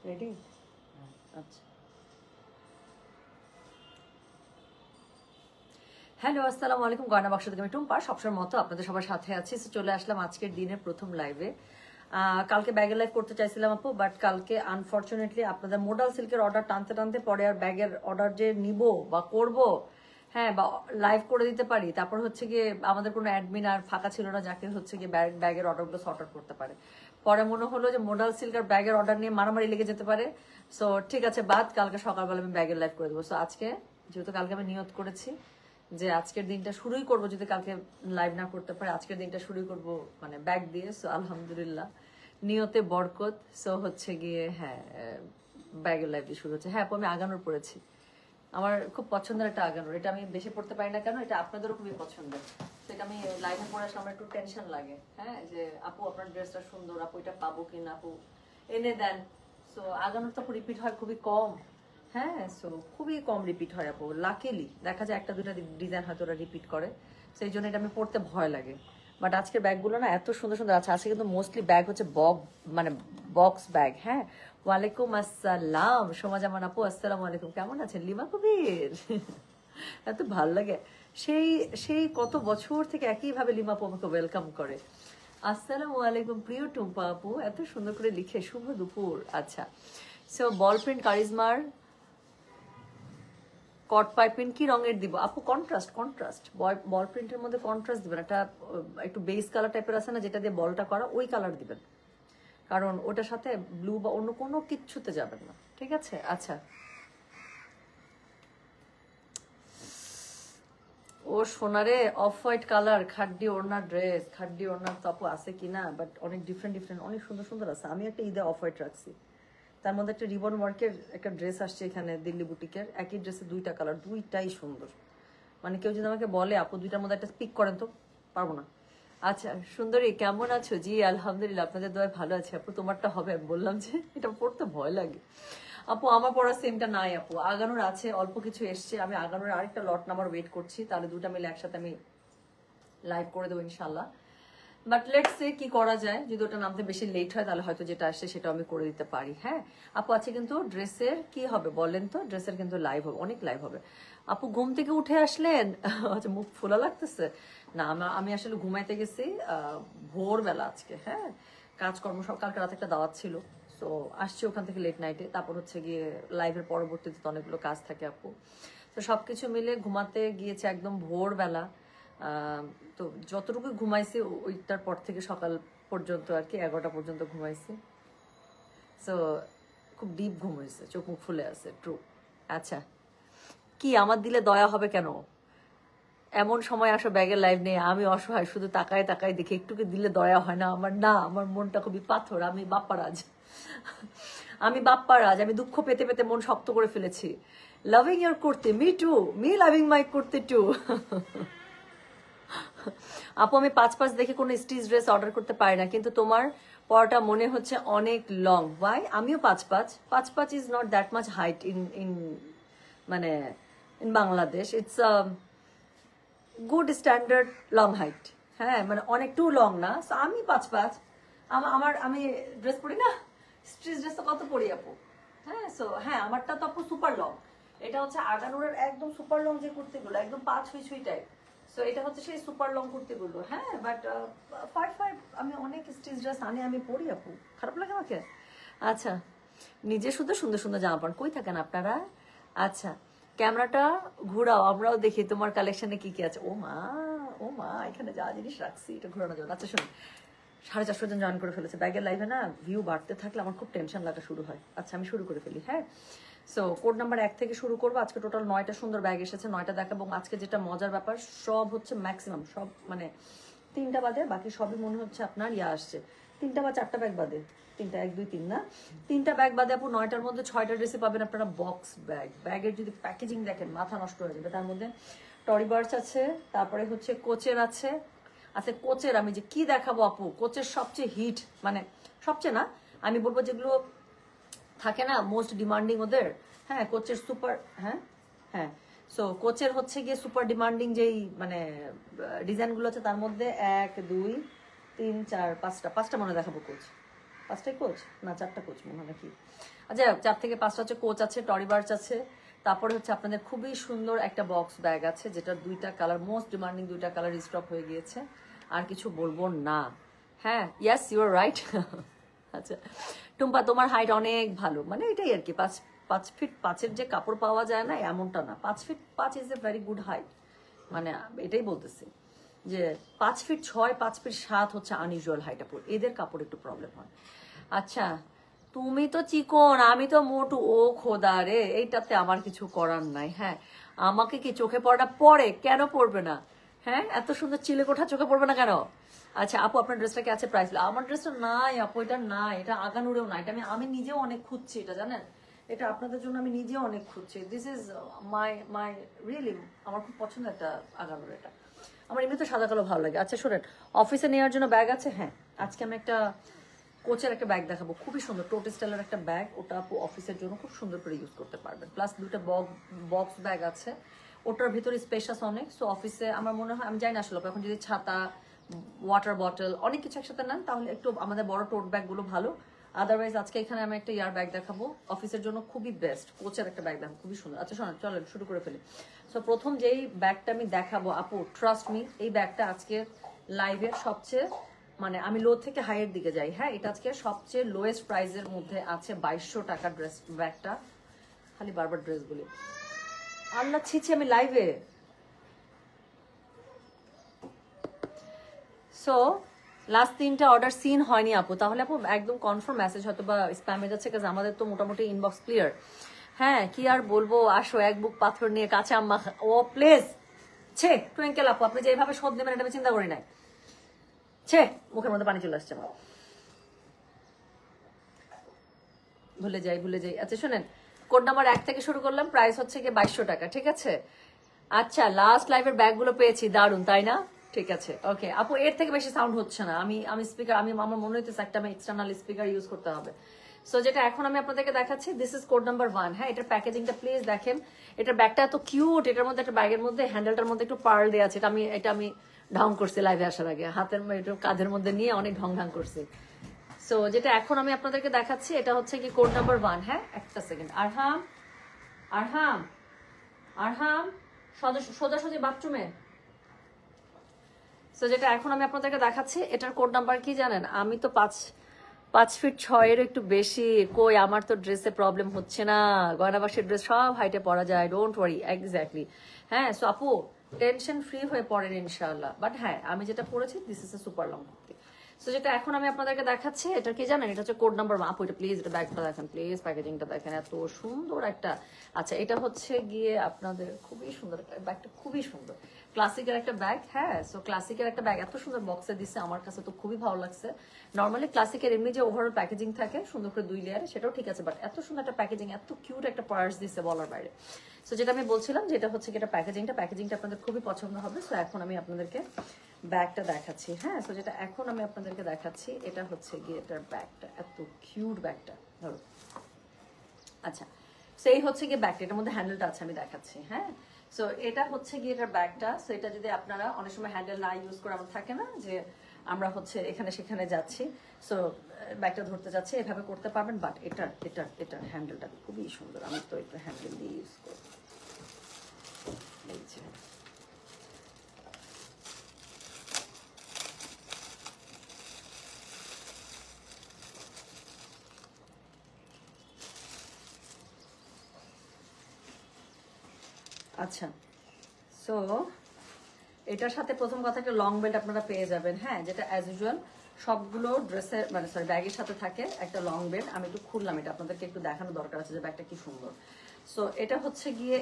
Ready? আচ্ছা, hello আসসালামু আলাইকুম। গয়না বাক্স থেকে আমি টুম্পা সবসময় মতো আপনাদের সবার সাথে আছি। চলে আসলাম আজকের দিনের প্রথম লাইভে। কালকে ব্যাগের লাইভ করতে চাইছিলাম আপু, বাট কালকে আনফর্চুনেটলি আপনাদের মোডাল সিল্কের অর্ডার টানতে টানতে পরে আর ব্যাগের অর্ডার যে নিব বা করব, হ্যাঁ, বা লাইভ করে দিতে পারি, তারপর হচ্ছে গিয়ে আমাদের কোনো অ্যাডমিন আর ফাঁকা ছিল না যাকে হচ্ছে গিয়ে ব্যাগের অর্ডারগুলো সর্ট আউট করতে পারে। পরে মনে হলো যে মোডাল সিল্কের ব্যাগের অর্ডার নিয়ে মারামারি লেগে যেতে পারে। সো ঠিক আছে, বাদ, কালকে সকালবেলা আমি ব্যাগের লাইভ করে দেবো। সো আজকে যেহেতু কালকে আমি নিয়ত করেছি যে আজকের দিনটা শুরুই করব, যদি কালকে লাইভ না করতে পারে আজকের দিনটা শুরুই করব মানে ব্যাগ দিয়ে। সো আলহামদুলিল্লাহ, নিয়তে বরকত। সো হচ্ছে গিয়ে হ্যাঁ, ব্যাগের লাইভ দিয়ে শুরু হচ্ছে। হ্যাঁ আপু, আমি আগানোর পড়েছি, আমার খুব পছন্দের একটা আগানোর। এটা আমি বেশি পড়তে পারি না কেন, এটা আপনাদেরও খুবই পছন্দের। তো এটা আমি লাইভে পড়ে আসলে আমার একটু টেনশন লাগে, হ্যাঁ, যে আপু আপনার ড্রেসটা সুন্দর, আপু এটা পাবো কিনা, আপু এনে দেন। সো আগানোর তো রিপিট হয় খুবই কম, হ্যাঁ, সো খুবই কম রিপিট হয় আপু। লাকিলি দেখা যায় একটা দুটা ডিজাইন হয়তো ওরা রিপিট করে, সেই জন্য এটা আমি পড়তে ভয় লাগে। বাট আজকের ব্যাগগুলো না এত সুন্দর সুন্দর আছে। আজকে কিন্তু মোস্টলি ব্যাগ হচ্ছে মানে বক্স ব্যাগ। হ্যাঁ, ওয়ালাইকুম আসসালাম সোমা জামান আপু, আসসালামু আলাইকুম, কেমন আছেন? লিমা কবির এত ভাল লাগে, সেই সেই কত বছর থেকে একইভাবে লিমা আপু আমাকে ওয়েলকাম করে। আসসালামু আলাইকুম প্রিয় টুম্পা আপু, এত সুন্দর করে লিখে শুভ দুপুর। আচ্ছা, সো বল প্রিন্ট কারিজমার কট পাইপিন কি রঙের দিব আপু? কন্ট্রাস্ট, কন্ট্রাস্ট বল প্রিন্টের মধ্যে কন্ট্রাস্ট দিবেন। একটা একটু বেস কালার টাইপের আছে না যেটা দিয়ে বলটা করা, ওই কালার দিবেন, কারণ ওটার সাথে ব্লু বা অন্য কোনো কিচ্ছুতে যাবেন না, ঠিক আছে? আচ্ছা, ও সোনারে অফ হোয়াইট কালার খাড্ডি ওড়না ড্রেস, খাড্ডি ওড়না তো আপু আছে কিনা, বাট অনেক ডিফারেন্ট ডিফারেন্ট অনেক সুন্দর সুন্দর আছে। আমি একটা ঈদে অফ হোয়াইট রাখছি, তার মধ্যে একটা রিবন ওয়ার্কের একটা ড্রেস আসছে এখানে দিল্লি বুটিকের, একই ড্রেসে দুইটা কালার, দুইটাই সুন্দর। মানে কেউ যদি আমাকে বলে আপু দুইটার মধ্যে একটা পিক করেন, তো পারবো না। আচ্ছা সুন্দরী কেমন আছো? জি আলহামদুলিল্লাহ, আপনাদের দোয়ায় ভালো আছে আপু। তোমারটা হবে? আমি বললাম যে এটা পড়তে ভয় লাগে আপু। আমার পড়া সেমটা নাই আপু, আগানোর আছে, অল্প কিছু এসছে। আমি আগানোর আরেকটা লট নাম্বার ওয়েট করছি, তাহলে দুটা মিলে একসাথে আমি লাইভ করে দেবো ইনশাল্লাহ। বাট লেটস সে কি করা যায়, যদি ওটা নামতে বেশি লেট হয় তাহলে হয়তো যেটা আসছে সেটা আমি করে দিতে পারি। হ্যাঁ আপু, আছে কিন্তু ড্রেসের কি হবে বলেন তো? ড্রেসের কিন্তু লাইভ হবে, অনেক লাইভ হবে। আপু ঘুম থেকে উঠে আসলেন? আচ্ছা, মুখ ফোলা লাগতেছে না? আমি আসলে ঘুমাইতে গেছি ভোরবেলা আজকে। হ্যাঁ, কাজকর্ম সব, কালকে রাতে একটা দাওয়াত ছিল, তো আসছি ওখান থেকে লেট নাইটে, তারপর হচ্ছে গিয়ে লাইভের পরবর্তীতে তো অনেকগুলো কাজ থাকে আপু। তো সবকিছু মিলে ঘুমাতে গিয়েছে একদম ভোরবেলা। তো যতটুকু ঘুমাইছি ওইটার পর থেকে সকাল পর্যন্ত আর কি, 11টা পর্যন্ত ঘুমাইছি। সো খুব ডিপ ঘুম হয়েছে, চোখ মুখ ফুলে আছে, ট্রু। আচ্ছা, কি আমার দিলে দয়া হবে কেন? এমন সময় আসো ব্যাগের লাইভ নেই, আমি অসহায়, শুধু তাকায় তাকায় দেখে, একটু কি দিলে দয়া হয় না আমার? না, আমার মনটা খুবই পাথর, আমি বাপ্পারাজ, আমি বাপ্পারাজ, আমি দুঃখ পেতে পেতে মন শক্ত করে ফেলেছি। লাভিং ইয়ার করতে, মি টু, মি লাভিং মাই করতে টু। আপু আমি 5-5 দেখে কোনো স্টিচ ড্রেস অর্ডার করতে পারি না, কিন্তু তোমার পরাটা মনে হচ্ছে অনেক লং। ওয়াই? আমিও 5-5, 5-5 is not that much height in in মানে in Bangladesh. It's good standard long height. হ্যাঁ, মানে অনেক টু লং না। সো আমি 5-5, আমি ড্রেস পরি না, স্ট্রিচ ড্রেস তো কত পরি আপু। হ্যাঁ, সো হ্যাঁ আমারটা তো আপু সুপার লং। এটা হচ্ছে আগানুরের একদম সুপার লং যে কুর্তিগুলো, একদম 5 ছুঁই ছুঁই টাইপ। সো এটা হচ্ছে সেই সুপার লং কুর্তিগুলো। হ্যাঁ, বাট 5-5 আমি অনেক স্টিচ ড্রেস আনি, আমি পরি আপু, খারাপ লাগে আমাকে? আচ্ছা, নিজে শুধু সুন্দর সুন্দর জামা পান, কই থাকেন আপনারা? আচ্ছা, ক্যামেরাটা ঘোরাও, আমরাও দেখি তোমার কালেকশনে কি কি আছে। ও মা, ও মা, এখানে যা জিনিস রাখছি এটা ঘোরানো যাবে। আচ্ছা শুনুন, 450 জন জয়েন করে ফেলেছে ব্যাগের লাইভে না, ভিউ বাড়তে থাকলে আমার খুব টেনশন লাগা শুরু হয়। আচ্ছা আমি শুরু করে ফেলি। হ্যাঁ, সো কোড নাম্বার 1 থেকে শুরু করবো। আজকে টোটাল 9টা সুন্দর ব্যাগ এসেছে, 9টা দেখাবো। এবং আজকে যেটা মজার ব্যাপার, সব হচ্ছে ম্যাক্সিমাম সব, মানে 3টা বাদে বাকি সবই মনে হচ্ছে আপনার আসছে। 3টা বা 4টা ব্যাগ বাদে, 3টা 1 2 3 না, 3টা ব্যাগ বাদে আপু 9টার মধ্যে 6টা ড্রেসে পাবেন আপনারা বক্স ব্যাগ। ব্যাগের যদি প্যাকেজিং দেখেন মাথা নষ্ট হয়ে যাবে। তার মধ্যে টরি বার্ডস আছে, তারপরে হচ্ছে কোচের আছে। আচ্ছা কোচের আমি যে কি দেখাবো আপু, কোচের সবচেয়ে হিট, মানে সবচেয়ে না, আমি বলবো যেগুলো থাকে না মোস্ট ডিমান্ডিং ওদের। হ্যাঁ, কোচের সুপার, হ্যাঁ হ্যাঁ, সো কোচের হচ্ছে গিয়ে সুপার ডিমান্ডিং যেই মানে ডিজাইনগুলো আছে, তার মধ্যে 1 2 3 4 5টা মনে দেখাবো কোচ। 5টাই কোচ না 4টা কোচ মনে হয় নাকি? আচ্ছা 4 থেকে 5টা হচ্ছে কোচ আছে, টরি বার্চ আছে, তারপরে হচ্ছে আপনাদের খুবই সুন্দর একটা বক্স ব্যাগ আছে যেটা 2টা কালার, মোস্ট ডিমান্ডিং 2টা কালার স্টক হয়ে গিয়েছে, আর কিছু বলবো না। হ্যাঁ, ইয়েস ইউ আর রাইট। আচ্ছা টুম্পা তোমার হাইট অনেক ভালো, মানে এটাই আর কি, 5 ফিট 5-এর যে কাপড় পাওয়া যায় না এমনটা না, 5 feet 5 is a very good height, মানে এটাই বলতেছি যে 5 ফিট 6 5 ফিট 7 হচ্ছে আনইউজুয়াল হাইট আপু, এদের কাপড় একটু প্রবলেম হয়। আচ্ছা তুমি তো চিকন আমি তো মোটু, ও খোদা রে, এইটাতে আমার কিছু করার নাই। হ্যাঁ আমাকে কি চোখে পড়াটা পড়ে, কেন পড়বে না? হ্যাঁ এত সুন্দর চিলেকোঠা চোখে পড়বে না কেন? আচ্ছা আপু আপনার ড্রেসটা কি আছে প্রাইস? আমার ড্রেসটা নাই আপু, এটা নাই, এটা আগানুরেও না, এটা আমি নিজেও অনেক খুঁজছি, এটা জানেন, এটা আপনাদের জন্য আমি নিজেও অনেক খুঁজছি। This is my my really আমার খুব পছন্দের একটা আগানুর, এটা আমার এমনিতে সাদা কালো ভালো লাগে। আচ্ছা শোনেন, অফিসে নেওয়ার জন্য ব্যাগ আছে? হ্যাঁ আজকে আমি একটা কোচের একটা ব্যাগ দেখাবো, খুবই সুন্দর, টোট স্টাইলের একটা ব্যাগ, ওটা আপু অফিসের জন্য খুব সুন্দর করে ইউজ করতে পারবেন। প্লাস 2টা বক্স ব্যাগ আছে, ওটার ভিতরে স্পেশাস অনেক। সো অফিসে আমার মনে হয়, আমি জানি না আসলে এখন যদি ছাতা, ওয়াটার বটল অনেক কিছু একসাথে নেন তাহলে একটু আমাদের বড় টোট ব্যাগগুলো ভালো। আদারওয়াইজ আজকে এখানে আমি একটা ইয়ার ব্যাগ দেখাবো, অফিসের জন্য খুবই বেস্ট, কোচের একটা ব্যাগ দেখাবো খুবই সুন্দর। আচ্ছা শোনেন চলেন শুরু করে ফেলি। সো প্রথম যেই ব্যাগটা আমি দেখাবো আপু, ট্রাস্ট মি এই ব্যাগটা আজকে লাইভের সবচেয়ে, মানে আমি লো থেকে হাইয়ের দিকে যাই। হ্যাঁ এটা আজকে সবচেয়ে লোয়েস্ট প্রাইসের মধ্যে আছে, 2200 টাকার ড্রেস ব্যাগটা। খালি বারবার ড্রেস বলি, আল্লাহ ছিছি আমি লাইভে। সো লাস্ট 3টা অর্ডার সিন হয়নি আপু, তাহলে আপু একদম কনফার্ম মেসেজ হয়তো বা স্প্যামে যাচ্ছে, কাজ আমাদের তো মোটামুটি ইনবক্স ক্লিয়ার। হ্যাঁ কি আর বলবো, আসো এক বুক পাথর নিয়ে কাঁচা আম্মা ও প্লিজ ছে টুইঙ্কেল আপু, আপনি যে এইভাবে শোধ নেবেন এটা আমি চিন্তা করি নাই, ছে মুখের মধ্যে পানি চলে আসছে আমার, ভুলে যাই। আচ্ছা শোনেন, কোড নাম্বার 1 থেকে শুরু করলাম, প্রাইস হচ্ছে গিয়ে 2200 টাকা, ঠিক আছে? আচ্ছা লাস্ট লাইভের ব্যাগগুলো পেয়েছি, দারুন তাই না? ঠিক আছে ওকে আপু, এর থেকে বেশি সাউন্ড হচ্ছে না, আমি স্পিকার, আমার মনে হইতেছে একটা আমি এক্সটার্নাল স্পিকার ইউজ করতে হবে। সো যেটা এখন আমি আপনাদেরকে দেখাচ্ছি, দিস ইজ কোড নাম্বার 1। হ্যাঁ এটার প্যাকেজিংটা প্লিজ দেখেন, এটার ব্যাগটা এত কিউট, এটার মধ্যে একটা ব্যাগের মধ্যে হ্যান্ডেলটার মধ্যে একটু পার্ল দেওয়া আছে, এটা আমি ঢং করছি লাইভে আসার আগে, হাতের কাঁধের মধ্যে নিয়ে অনেক ঢং করছি। সো যেটা এখন আমি আপনাদেরকে দেখাচ্ছি এটা হচ্ছে কি কোড নাম্বার 1। হ্যাঁ একটা সেকেন্ড, আরহাম আরহাম আরহাম সোজাসুজি বাথরুমে। সো যেটা এখন আমি আপনাদেরকে দেখাচ্ছি এটার কোড নাম্বার কি জানেন? আমি তো 5 ফিট 6 একটু বেশি, কই আমার তো ড্রেসে প্রবলেম হচ্ছে না, গয়নাবাসীর ড্রেস সব হাইটে পরা যায়, ডোন্ট ওয়ারি। এক্স্যাক্টলি হ্যাঁ। সো আপু টেনশন ফ্রি হয়ে পড়েন ইনশাআল্লাহ। বাট হ্যাঁ আমি যেটা পড়েছি this is a super long kurti. So যেটা এখন আমি আপনাদেরকে দেখাচ্ছি এটা কি জানেন? এটা হচ্ছে কোড নাম্বার 1। আপু এটা প্লিজ, এটা ব্যাগটা দেখেন প্লিজ, প্যাকেজিংটা দেখেন, এত সুন্দর একটা। আচ্ছা এটা হচ্ছে গিয়ে আপনাদের খুবই সুন্দর ব্যাগটা, খুবই সুন্দর ক্লাসিকের একটা ব্যাগ। হ্যাঁ সো ক্লাসিকের একটা ব্যাগ এত সুন্দর বক্সে দিচ্ছে, আমার কাছে তো খুবই ভালো লাগছে। নর্মালি ক্লাসিকের এমনি যে ওভারঅল প্যাকেজিং থাকে সুন্দর করে 2 লেয়ারে, সেটাও ঠিক আছে, বাট এত সুন্দর একটা প্যাকেজিং, এত কিউট একটা পার্স দিচ্ছে বলার বাইরে। সো যেটা আমি বলছিলাম যেটা হচ্ছে কি, এটা প্যাকেজিংটা আপনাদের খুবই পছন্দ হবে। সো এখন আমি আপনাদেরকে ব্যাগটা দেখাচ্ছি। হ্যাঁ সো যেটা এখন আমি আপনাদেরকে দেখাচ্ছি এটা হচ্ছে গিয়ে এটার ব্যাগটা, এত কিউট ব্যাগটা ধরো। আচ্ছা সেই হচ্ছে গিয়ে ব্যাগটা, এটার মধ্যে হ্যান্ডেলটা আছে, আমি দেখাচ্ছি। হ্যাঁ সো এটা হচ্ছে গিয়ে এটার ব্যাগটা। সো এটা যদি আপনারা অনেক সময় হ্যান্ডেল না ইউজ করে, আমার থাকে না যে আমরা হচ্ছে এখানে সেখানে যাচ্ছি, সো ব্যাগটা ধরতে যাচ্ছে, এভাবে করতে পারবেন। বাট এটার হ্যান্ডেলটা খুবই সুন্দর, আমি তো এটা হ্যান্ডেল দিয়ে ইউজ করি। এই যে আচ্ছা সো এটার সাথে প্রথম কথা একটা লং বেল্ট আপনারা পেয়ে যাবেন। হ্যাঁ যেটা অ্যাজ ইউজুয়াল সবগুলো ড্রেসের মানে সরি ব্যাগের সাথে থাকে একটা লং বেল্ট। আমি একটু খুললাম, এটা আপনাদেরকে একটু দেখানো দরকার আছে যে ব্যাগটা কি সুন্দর। সো এটা হচ্ছে গিয়ে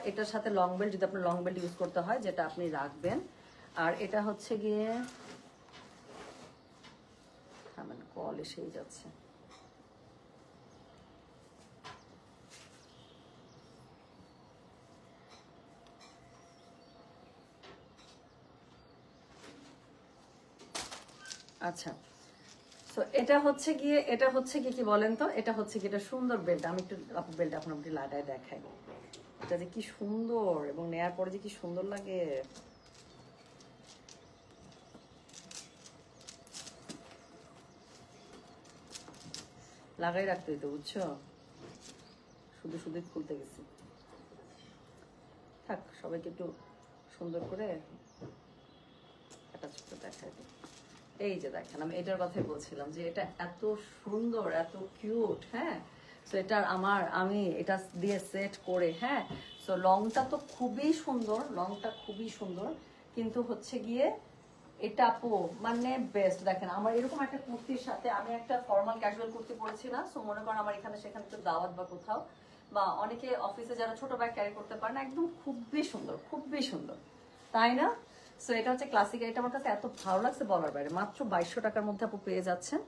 এটার সাথে লং বেল্ট, যদি আপনার লং বেল্ট ইউজ করতে হয় যেটা আপনি রাখবেন। আর এটা হচ্ছে গিয়ে কল এসেই যাচ্ছে। আচ্ছা সো এটা হচ্ছে গিয়ে কি বলেন তো, এটা হচ্ছে কি, এটা সুন্দর বেল্ট। আমি একটু বেল্ট এখন আপনি লাগায় দেখাই, এটা যে কি সুন্দর এবং নেয়ার পরে যে কি সুন্দর লাগে। লাগাই রাখতে হইতো, বুঝছো? শুধু শুধু খুলতে গেছি। থাক, সবাইকে একটু সুন্দর করে একটা ছোট দেখাই দিই। এই যে দেখেন, আমি এটার কথাই বলছিলাম যে এটা এত সুন্দর, এত কিউট। হ্যাঁ, সো এটার আমি এটা দিয়ে সেট করে, হ্যাঁ, সো লংটা তো খুবই সুন্দর, লংটা খুবই সুন্দর, কিন্তু হচ্ছে গিয়ে এটা আপু মানে বেস্ট। দেখেন আমার এরকম একটা কুর্তির সাথে আমি একটা ফর্মাল ক্যাজুয়াল কুর্তি পরেছি না, সো মনে করেন আমার এখানে সেখানে একটু দাওয়াত বা কোথাও, বা অনেকে অফিসে যারা ছোট ব্যাগ ক্যারি করতে পারে না, একদম খুবই সুন্দর, খুবই সুন্দর, তাই না? সো এটা হচ্ছে ক্লাসিক। এটা আমার কাছে এত ভালো লাগছে বলার বাইরে। মাত্র 2200 টাকার মধ্যে আপু পেয়ে যাচ্ছেন।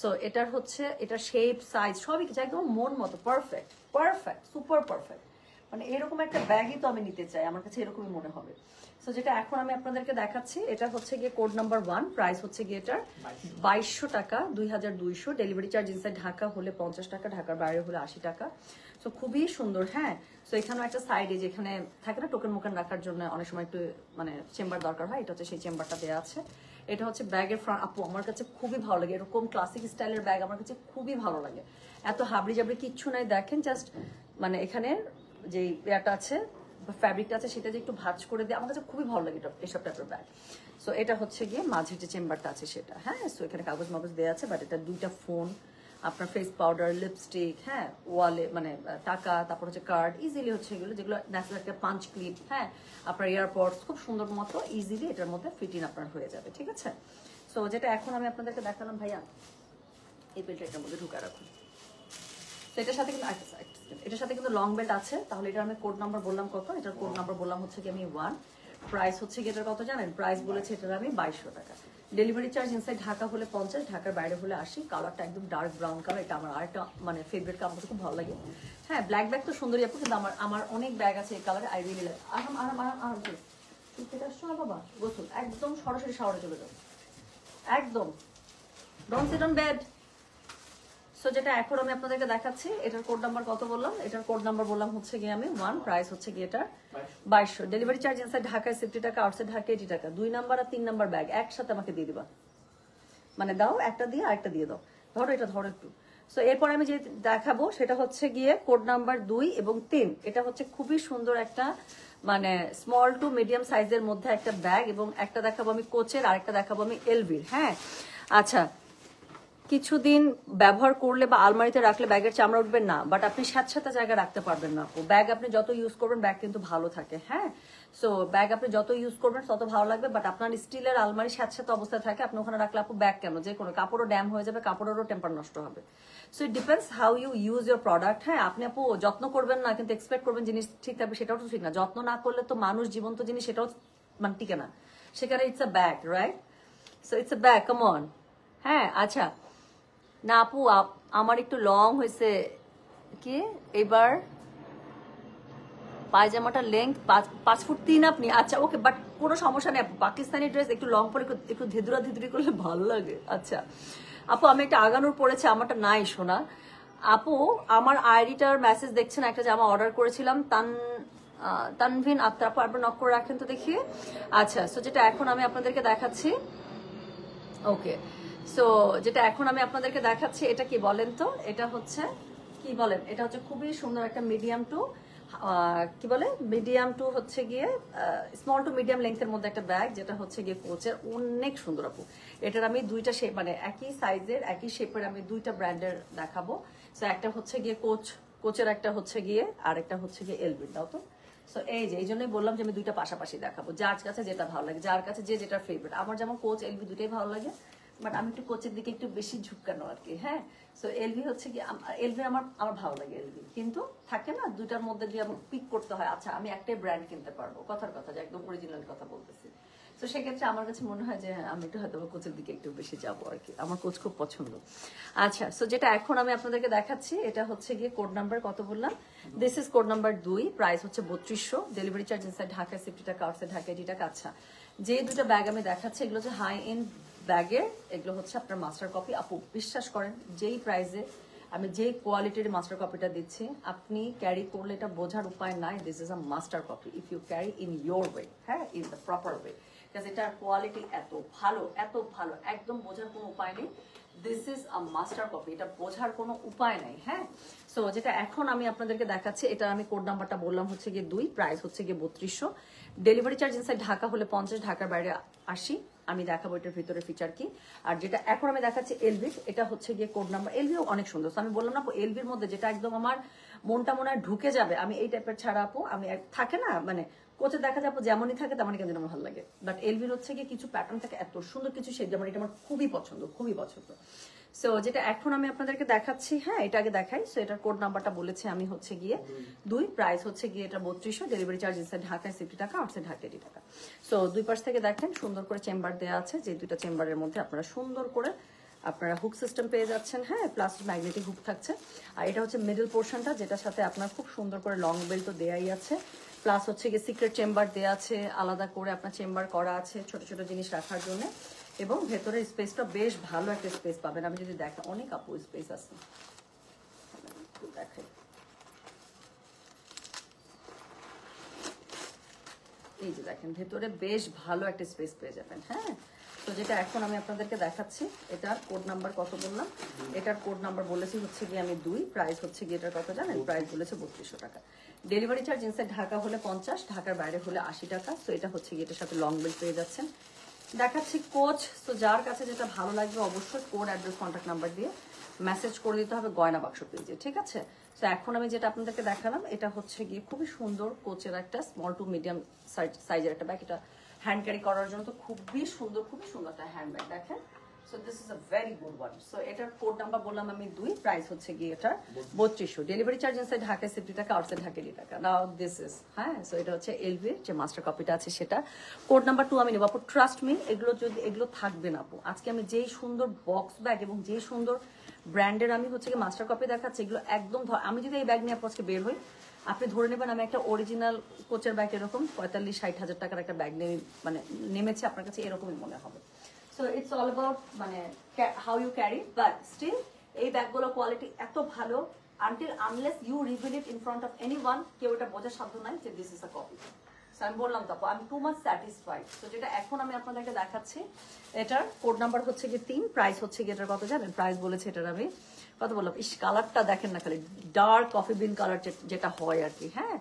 সো এটার হচ্ছে এটা শেপ সাইজ সবই একদম মন মতো, পারফেক্ট পারফেক্ট সুপার পারফেক্ট। মানে এরকম একটা ব্যাগই তো আমি নিতে চাই, আমার কাছে এরকমই মনে হবে। সো যেটা এখন আমি আপনাদেরকে দেখাচ্ছি, এটা হচ্ছে গিয়ে কোড নাম্বার 1, প্রাইস হচ্ছে গিয়ে এটার 2200 টাকা, 2200। ডেলিভারি চার্জ ইনসাইড ঢাকা হলে 50 টাকা, ঢাকার বাইরে হলে 80 টাকা। সো খুবই সুন্দর। হ্যাঁ, সো এখানেও একটা সাইডে যেখানে থাকে না টোকেন মোকেন রাখার জন্য অনেক সময় একটু মানে চেম্বার দরকার হয়, এটা হচ্ছে সেই চেম্বারটা দেওয়া আছে। এটা হচ্ছে ব্যাগের ফ্রন্ট। আপু আমার কাছে খুবই ভালো লাগে এরকম ক্লাসিক স্টাইলের ব্যাগ, আমার কাছে খুবই ভালো লাগে। এত হাবড়ি জাবড়ি কিচ্ছু নাই, দেখেন জাস্ট মানে এখানে যে ইয়াটা আছে, ফ্যাব্রিকটা আছে, সেটা যে একটু ভাঁজ করে দিয়ে আমার কাছে খুবই ভালো লাগে এসব টাইপের ব্যাগ। সো এটা হচ্ছে গিয়ে মাঝে যে চেম্বারটা আছে সেটা, হ্যাঁ, সো এখানে কাগজ মাগজ দেওয়া আছে, বাট এটা দুইটা ফোন, আপনার ফেস পাউডার, লিপস্টিক, হ্যাঁ, ওয়ালে মানে টাকা, তারপর হচ্ছে কার্ড, ইজিলি হচ্ছে এগুলো যেগুলো ন্যাচারাল একটা পাঞ্চ ক্লিপ, হ্যাঁ, আপনার এয়ারপডস খুব সুন্দর মতো ইজিলি এটার মধ্যে ফিটিং আপনার হয়ে যাবে, ঠিক আছে? সো যেটা এখন আমি আপনাদেরকে দেখালাম, ভাইয়া এই বেল্টটা এটার মধ্যে ঢুকা রাখুন। তো এটার সাথে কিন্তু এটার সাথে কিন্তু লং বেল্ট আছে। তাহলে এটা আমি কোড নাম্বার বললাম কত, এটার কোড নাম্বার বললাম হচ্ছে কি আমি 1, প্রাইস হচ্ছে কি এটার কত জানেন? প্রাইস বলেছে এটার আমি 2200 টাকা। ডেলিভারি চার্জ ইনসাইড ঢাকা হলে 50, ঢাকার বাইরে হলে 80। কালারটা একদম ডার্ক ব্রাউন কালার, এটা আমার আরেকটা মানে ফেভারিট কালার, আমার খুব ভালো লাগে। হ্যাঁ, ব্ল্যাক ব্যাগ তো সুন্দরী আপু, কিন্তু আমার অনেক ব্যাগ আছে এই কালারে, আই রিয়েলি লাইক। আরাম আরাম আরাম আরাম। তুই কেটে আসছো না বাবা? গোসল একদম সরাসরি শাওয়ারে চলে যাও, একদম don't sit on bed. So যেটা এখন আমি আপনাদেরকে দেখাচ্ছি, এটার কোড নাম্বার কত বললাম? এটার কোড নাম্বার বললাম হচ্ছে গিয়ে আমি 1, প্রাইস হচ্ছে গিয়ে এটা 2200। ডেলিভারি চার্জ ইনসাইড ঢাকায় 60 টাকা, আউটসাইড ঢাকা 80 টাকা। 2 নাম্বার আর 3 নাম্বার ব্যাগ একসাথে আমাকে দিয়ে দিবা, মানে দাও একটা দিয়ে আরেকটা দিয়ে দাও, ধরো এটা ধরো একটু। সো এরপর আমি যে দেখাবো সেটা হচ্ছে গিয়ে কোড নাম্বার 2 এবং 3। এটা হচ্ছে খুবই সুন্দর একটা মানে স্মল টু মিডিয়াম সাইজের মধ্যে একটা ব্যাগ, এবং একটা দেখাবো আমি কোচের, আরেকটা দেখাবো আমি এলভির। হ্যাঁ, আচ্ছা, কিছুদিন ব্যবহার করলে বা আলমারিতে রাখলে ব্যাগের চামড়া উঠবে না, বাট আপনি সাথে জায়গায় রাখতে পারবেন না। ব্যাগ আপনি যত ইউজ করবেন ব্যাগ কিন্তু ভালো থাকে। হ্যাঁ, সো ব্যাগ আপনি যত ইউজ করবেন তত ভালো লাগবে, বাট আপনার স্টিলের আলমারি সাথে অবস্থায় থাকে, আপনি ওখানে রাখলে আপু ব্যাগ কেন, যে কোনো কাপড়ও ড্যাম হয়ে যাবে, কাপড়েরও টেম্পার নষ্ট হবে। So it depends how you use your product. হ্যাঁ, আপনি আপু যত্ন করবেন না কিন্তু এক্সপেক্ট করবেন জিনিস ঠিক থাকবে, সেটাও তো ঠিক না। যত্ন না করলে তো মানুষ জীবন্ত জিনিস সেটাও মানে টিকে না, সেখানে it's a bag, right? So it's a bag, come on. হ্যাঁ, আচ্ছা না আপু, আমার একটু লং হয়েছে কি এবার, পায়জামাটা লেন্থ 5 ফুট 3 আপনি। আচ্ছা ওকে, বাট কোনো সমস্যা নেই আপু, পাকিস্তানি ড্রেস একটু লং পরে একটু ধেদুরা ধেদুরি করলে ভালো লাগে। আচ্ছা আপু, আমি একটা আগানোর পরেছি, আমারটা নাই শোনা। আপু আমার আইডিটার মেসেজ দেখছেন, একটা জামা অর্ডার করেছিলাম, তানভিন আক্তার আপু, একবার নক করে রাখেন তো দেখি। আচ্ছা, সো যেটা এখন আমি আপনাদেরকে দেখাচ্ছি, ওকে, সো যেটা এখন আমি আপনাদেরকে দেখাচ্ছি এটা কি বলেন তো, এটা হচ্ছে কি বলেন, এটা হচ্ছে খুবই সুন্দর একটা মিডিয়াম টু কি বলে, মিডিয়াম টু হচ্ছে গিয়ে স্মল টু মিডিয়াম লেন্থের মধ্যে একটা ব্যাগ, যেটা হচ্ছে গিয়ে কোচের, অনেক সুন্দর আপু। এটার আমি দুইটা শেপ মানে একই সাইজের একই শেপের আমি দুইটা ব্র্যান্ডের দেখাবো। সো একটা হচ্ছে গিয়ে কোচের, একটা হচ্ছে গিয়ে আর একটা হচ্ছে গিয়ে এলবির। দাও তো। সো এই যে এই জন্যই বললাম যে আমি দুইটা পাশাপাশি দেখাবো, যার কাছে যেটা ভালো লাগে, যার কাছে যে যেটা ফেভারিট। আমার যেমন কোচ এলবি দুটোই ভালো লাগে, বাট আমি একটু কোচের দিকে একটু বেশি ঝুঁকানো আর কি। হ্যাঁ, সো এলভি হচ্ছে কি, এলভি আমার ভালো লাগে এলভি, কিন্তু থাকে না দুটার মধ্যে দিয়ে আমার পিক করতে হয়। আচ্ছা আমি একটাই ব্র্যান্ড কিনতে পারবো, কথার কথা যে একদম অরিজিনাল কথা বলতেছি। তো সেক্ষেত্রে আমার কাছে মনে হয় যে আমি একটু হয়তো কোচের দিকে একটু বেশি যাবো আর কি, আমার কোচ খুব পছন্দ। আচ্ছা, সো যেটা এখন আমি আপনাদেরকে দেখাচ্ছি এটা হচ্ছে গিয়ে কোড নাম্বার কত বললাম, this is code number 2, price হচ্ছে 3200। ডেলিভারি চার্জ ইনসাইড ঢাকা 60 টাকা, আউটসাইড ঢাকা 80 টাকা। আচ্ছা, যে দুটো ব্যাগ আমি দেখাচ্ছি এগুলো হচ্ছে হাই এন্ড ব্যাগের, এগুলো হচ্ছে আপনার মাস্টার কপি। আপু বিশ্বাস করেন, যেই প্রাইসে আমি যেই কোয়ালিটির মাস্টার কপিটা দিচ্ছি, আপনি ক্যারি করলে এটা বোঝার উপায় নাই, this is a master copy if you carry in your way, হ্যাঁ, in the proper way. Because এটার কোয়ালিটি এত ভালো একদম বোঝার কোনো উপায় নেই। This is a master copy, এটা বোঝার কোনো উপায় নাই। হ্যাঁ, সো যেটা এখন আমি আপনাদেরকে দেখাচ্ছি, এটা আমি কোড নাম্বারটা বললাম হচ্ছে গিয়ে 2, প্রাইস হচ্ছে গিয়ে 3200। ডেলিভারি চার্জ ইনসাইড ঢাকা হলে 50, ঢাকার বাইরে 80। আমি দেখাবো এটার ভিতরে ফিচার কি। আর যেটা এখন আমি দেখাচ্ছি এলভির, এটা হচ্ছে গিয়ে কোড নাম্বার। এলভিও অনেক সুন্দর। আমি বললাম না এলভির মধ্যে যেটা একদম আমার মনটা মনে হয় ঢুকে যাবে, আমি এই টাইপের ছাড়া আপু আমি থাকে না মানে কোচে দেখা যাবো যেমনই থাকে তেমনই কেন আমার ভালো লাগে। বাট এলভির হচ্ছে গিয়ে কিছু প্যাটার্ন থাকে এত সুন্দর কিছু শেড, যেমন এটা আমার খুবই পছন্দ। সো যেটা এখন আমি আপনাদেরকে দেখাচ্ছি, হ্যাঁ এটা আগে দেখাই। সো এটার কোড নাম্বারটা বলেছে আমি হচ্ছে গিয়ে 2, প্রাইস হচ্ছে গিয়ে এটা 3200। ডেলিভারি চার্জ ইনসাইড ঢাকায় 60 টাকা, আউটসাইড ঢাকা 80 টাকা। সো দুই পাশ থেকে দেখেন সুন্দর করে চেম্বার দেওয়া আছে, যে দুইটা চেম্বারের মধ্যে আপনারা সুন্দর করে আপনারা হুক সিস্টেম পেয়ে যাচ্ছেন। হ্যাঁ, প্লাস ম্যাগনেটিক হুক থাকছে। আর এটা হচ্ছে মিডল পোর্শনটা, যেটার সাথে আপনার খুব সুন্দর করে লং বেল্ট তো দেয়াই আছে, প্লাস হচ্ছে গিয়ে সিক্রেট চেম্বার দেওয়া আছে, আলাদা করে আপনার চেম্বার করা আছে ছোট ছোট জিনিস রাখার জন্য। এবং ভেতরে স্পেসটা বেশ ভালো একটা স্পেস পাবেন। আমি যদি দেখেন অনেক আপু স্পেস আছে, দেখেন এই যে দেখেন ভেতরে বেশ ভালো একটা স্পেস পেয়ে যাবেন। হ্যাঁ, তো যেটা এখন আমি আপনাদেরকে দেখাচ্ছি, এটার কোড নাম্বার কত বললাম? এটার কোড নাম্বার বলেছি হচ্ছে গিয়ে আমি 2, প্রাইস হচ্ছে গিয়ে এটার কত জানেন? প্রাইস বলেছে 3200 টাকা। ডেলিভারি চার্জ ইনসাইড ঢাকা হলে 50, ঢাকার বাইরে হলে 80 টাকা। তো এটা হচ্ছে গিয়ে এটার সাথে লং বেল্ট পেয়ে যাচ্ছেন। দেখাচ্ছি কোচ। তো যার কাছে যেটা ভালো লাগবে অবশ্যই কোড, অ্যাড্রেস, কন্ট্যাক্ট নাম্বার দিয়ে মেসেজ করে দিতে হবে গয়না বাক্স পেজে, ঠিক আছে? তো এখন আমি যেটা আপনাদেরকে দেখালাম, এটা হচ্ছে গিয়ে খুবই সুন্দর কোচের একটা স্মল টু মিডিয়াম সাইজের একটা ব্যাগ। এটা হ্যান্ড ক্যারি করার জন্য তো খুবই সুন্দর একটা হ্যান্ড ব্যাগ। দেখেন, so this is a very good one. So এটার কোড নাম্বার বললাম আমি 2, প্রাইস হচ্ছে গিয়ে এটা 3200। ডেলিভারি চার্জ ইনসাইড ঢাকায় 60 টাকা, আউটসাইড ঢাকা 80 টাকা। নাও দিস ইজ, হ্যাঁ, সো এটা হচ্ছে এলভির যে মাস্টার কপিটা আছে সেটা। কোড নাম্বার 2 আমি নেবো আপু, ট্রাস্ট মি, এগুলো থাকবে না আপু। আজকে আমি যেই সুন্দর বক্স ব্যাগ এবং যেই সুন্দর ব্র্যান্ডের আমি হচ্ছে গিয়ে মাস্টার কপি দেখাচ্ছি, এগুলো একদম আমি যদি এই ব্যাগ নিয়ে আজকে বের হই, আপনি ধরে নেবেন আমি একটা অরিজিনাল কোচের ব্যাগ এরকম 45-60 হাজার টাকার একটা ব্যাগ নিয়ে মানে নেমেছে, আপনার কাছে এরকমই মনে হবে। সো ইটস অল অ্যাবাউট মানে how you carry, but still এই ব্যাগগুলোর কোয়ালিটি এত ভালো, unless you reveal it in front of anyone, কেউ এটা বোঝার সাধ্য নাই যে this is a copy. So আমি বললাম তো আমি টু মাচ স্যাটিসফাইড। তো যেটা এখন আমি আপনাদেরকে দেখাচ্ছি, এটার কোড নাম্বার হচ্ছে গিয়ে 3, প্রাইস হচ্ছে গিয়ে এটার কত জানেন? প্রাইস বলেছে এটার আমি কত বললাম? ইস, কালারটা দেখেন না, খালি ডার্ক কফি বিন কালার যেটা হয় আর কি। হ্যাঁ,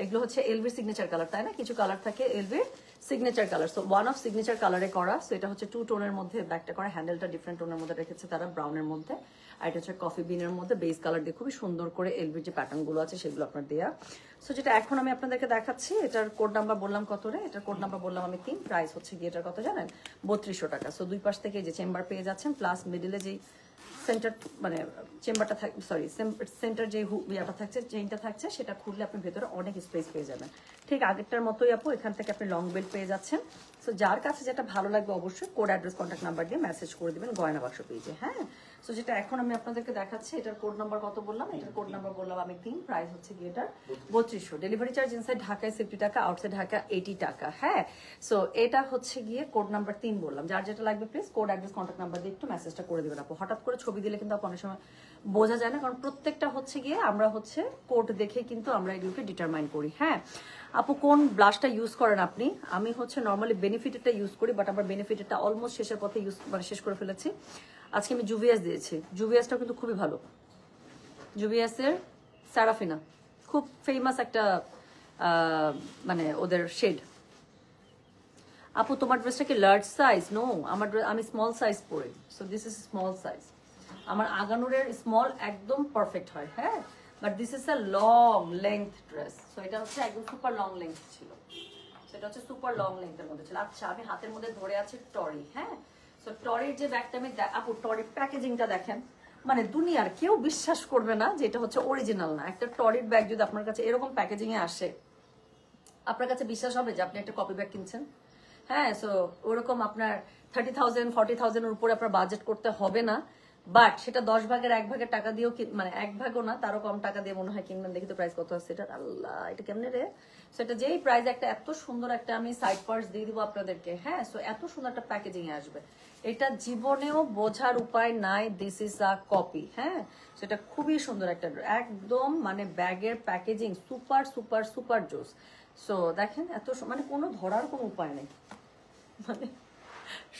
এগুলো হচ্ছে এলভির সিগনেচার কালার, তাই না? কিছু কালার থাকে এলভির signature colour. So one of signature কালারে করা। সো এটা হচ্ছে 2 টোনের মধ্যে ব্যাগটা করা, হ্যান্ডেলটা ডিফারেন্ট টোনের মধ্যে রেখেছে তারা, ব্রাউনের মধ্যে। আর এটা হচ্ছে কফি বিনের মধ্যে বেস কালার দিয়ে খুবই সুন্দর করে এলভির যে প্যাটার্ন গুলো আছে সেগুলো আপনার দেয়া। সো যেটা এখন আমি আপনাদেরকে দেখাচ্ছি, এটার কোড নাম্বার বললাম কত রে? এটার কোড নাম্বার বললাম আমি 3, প্রাইস হচ্ছে গিয়ে এটার কত জানেন? 3200 টাকা। সো দুই পাশ থেকে যে চেম্বার পেয়ে যাচ্ছেন, প্লাস মিডিলে যেই সেন্টার মানে চেম্বারটা থাকবে, সরি সেন্টার যে ইয়াটা থাকছে, চেইনটা থাকছে, সেটা খুললে আপনি ভেতরে অনেক স্পেস পেয়ে যাবেন। ঠিক আগেরটার মতোই আপু, এখান থেকে আপনি লং বেল্ট পেয়ে যাচ্ছেন। সো যার কাছে যেটা ভালো লাগবে অবশ্যই কোড, অ্যাড্রেস, কন্ট্যাক্ট নাম্বার দিয়ে মেসেজ করে দিবেন গয়না বাক্স পেজে। হ্যাঁ, সো যেটা এখন আমি আপনাদেরকে দেখাচ্ছি, এটার কোড নাম্বার কত বললাম? এটার কোড নাম্বার বললাম আমি 3, প্রাইস হচ্ছে গিয়ে এটার 3200। ডেলিভারি চার্জ ইনসাইড ঢাকায় 60 টাকা, আউটসাইড ঢাকা 80 টাকা। হ্যাঁ, সো এটা হচ্ছে গিয়ে কোড নাম্বার 3 বললাম। যার যেটা লাগবে please code, address, contact number দিয়ে একটু মেসেজটা করে দিবেন আপু। হঠাৎ করে ছবি দিলে কিন্তু অনেক সময় বোঝা যায় না, কারণ প্রত্যেকটা হচ্ছে গিয়ে আমরা হচ্ছে কোড দেখে কিন্তু আমরা এগুলোকে ডিটারমাইন করি। হ্যাঁ আপু, কোন ব্লাশটা ইউজ করেন আপনি? আমি হচ্ছে নর্মালি বেনিফিটেডটা ইউজ করি, বাট আমার বেনিফিটেডটা অলমোস্ট শেষের পথে শেষ করে ফেলেছি। আজকে আমি জুভিয়াস দিয়েছি, জুভিয়াসটা কিন্তু খুবই ভালো। জুভিয়াসের সারাফিনা খুব ফেমাস একটা মানে ওদের শেড। আপু তোমার ড্রেসটা কি লার্জ সাইজ? নো, আমি স্মল সাইজ পরি। So this is small size. আমার আগানুরের স্মল একদম পারফেক্ট হয়। হ্যাঁ, but this is a long length dress. So এটা হচ্ছে একদম সুপার লং লেন্থ ছিল, সেটা হচ্ছে সুপার লং লেন্থের মধ্যে ছিল। আচ্ছা, আমি হাতের মধ্যে ধরে আছি টরি। হ্যাঁ, সো টরির যে ব্যাগটা আমি আপু, টরির প্যাকেজিংটা দেখেন, মানে দুনিয়ার কেউ বিশ্বাস করবে না যে এটা হচ্ছে অরিজিনাল না। একটা টরির ব্যাগ যদি আপনার কাছে এরকম প্যাকেজিং এ আসে, আপনার কাছে বিশ্বাস হবে যে আপনি একটা কপি ব্যাগ কিনছেন? হ্যাঁ, সো ওরকম আপনার 30,000 40,000 এর উপরে আপনার বাজেট করতে হবে না। বাট সেটা 10 ভাগের 1 ভাগের টাকা দিয়েও মানে 1 ভাগও না, তারও কম টাকা দিয়ে মনে হয় কিনবেন। দেখি তো প্রাইস কত আছে এটা। আল্লাহ, এটা কেমনে রে? সেটা যেই প্রাইস, একটা এত সুন্দর একটা আমি সাইড পার্স দিয়ে দিব আপনাদেরকে। হ্যাঁ, সো এত সুন্দর একটা প্যাকেজিং এ আসবে, এটা জীবনেও বোঝার উপায় নাই। This is a copy. হ্যাঁ, সেটা খুবই সুন্দর একটা একদম মানে ব্যাগের প্যাকেজিং সুপার সুপার সুপার জোস। সো দেখেন এত মানে কোনো ধরার কোনো উপায় নেই। মানে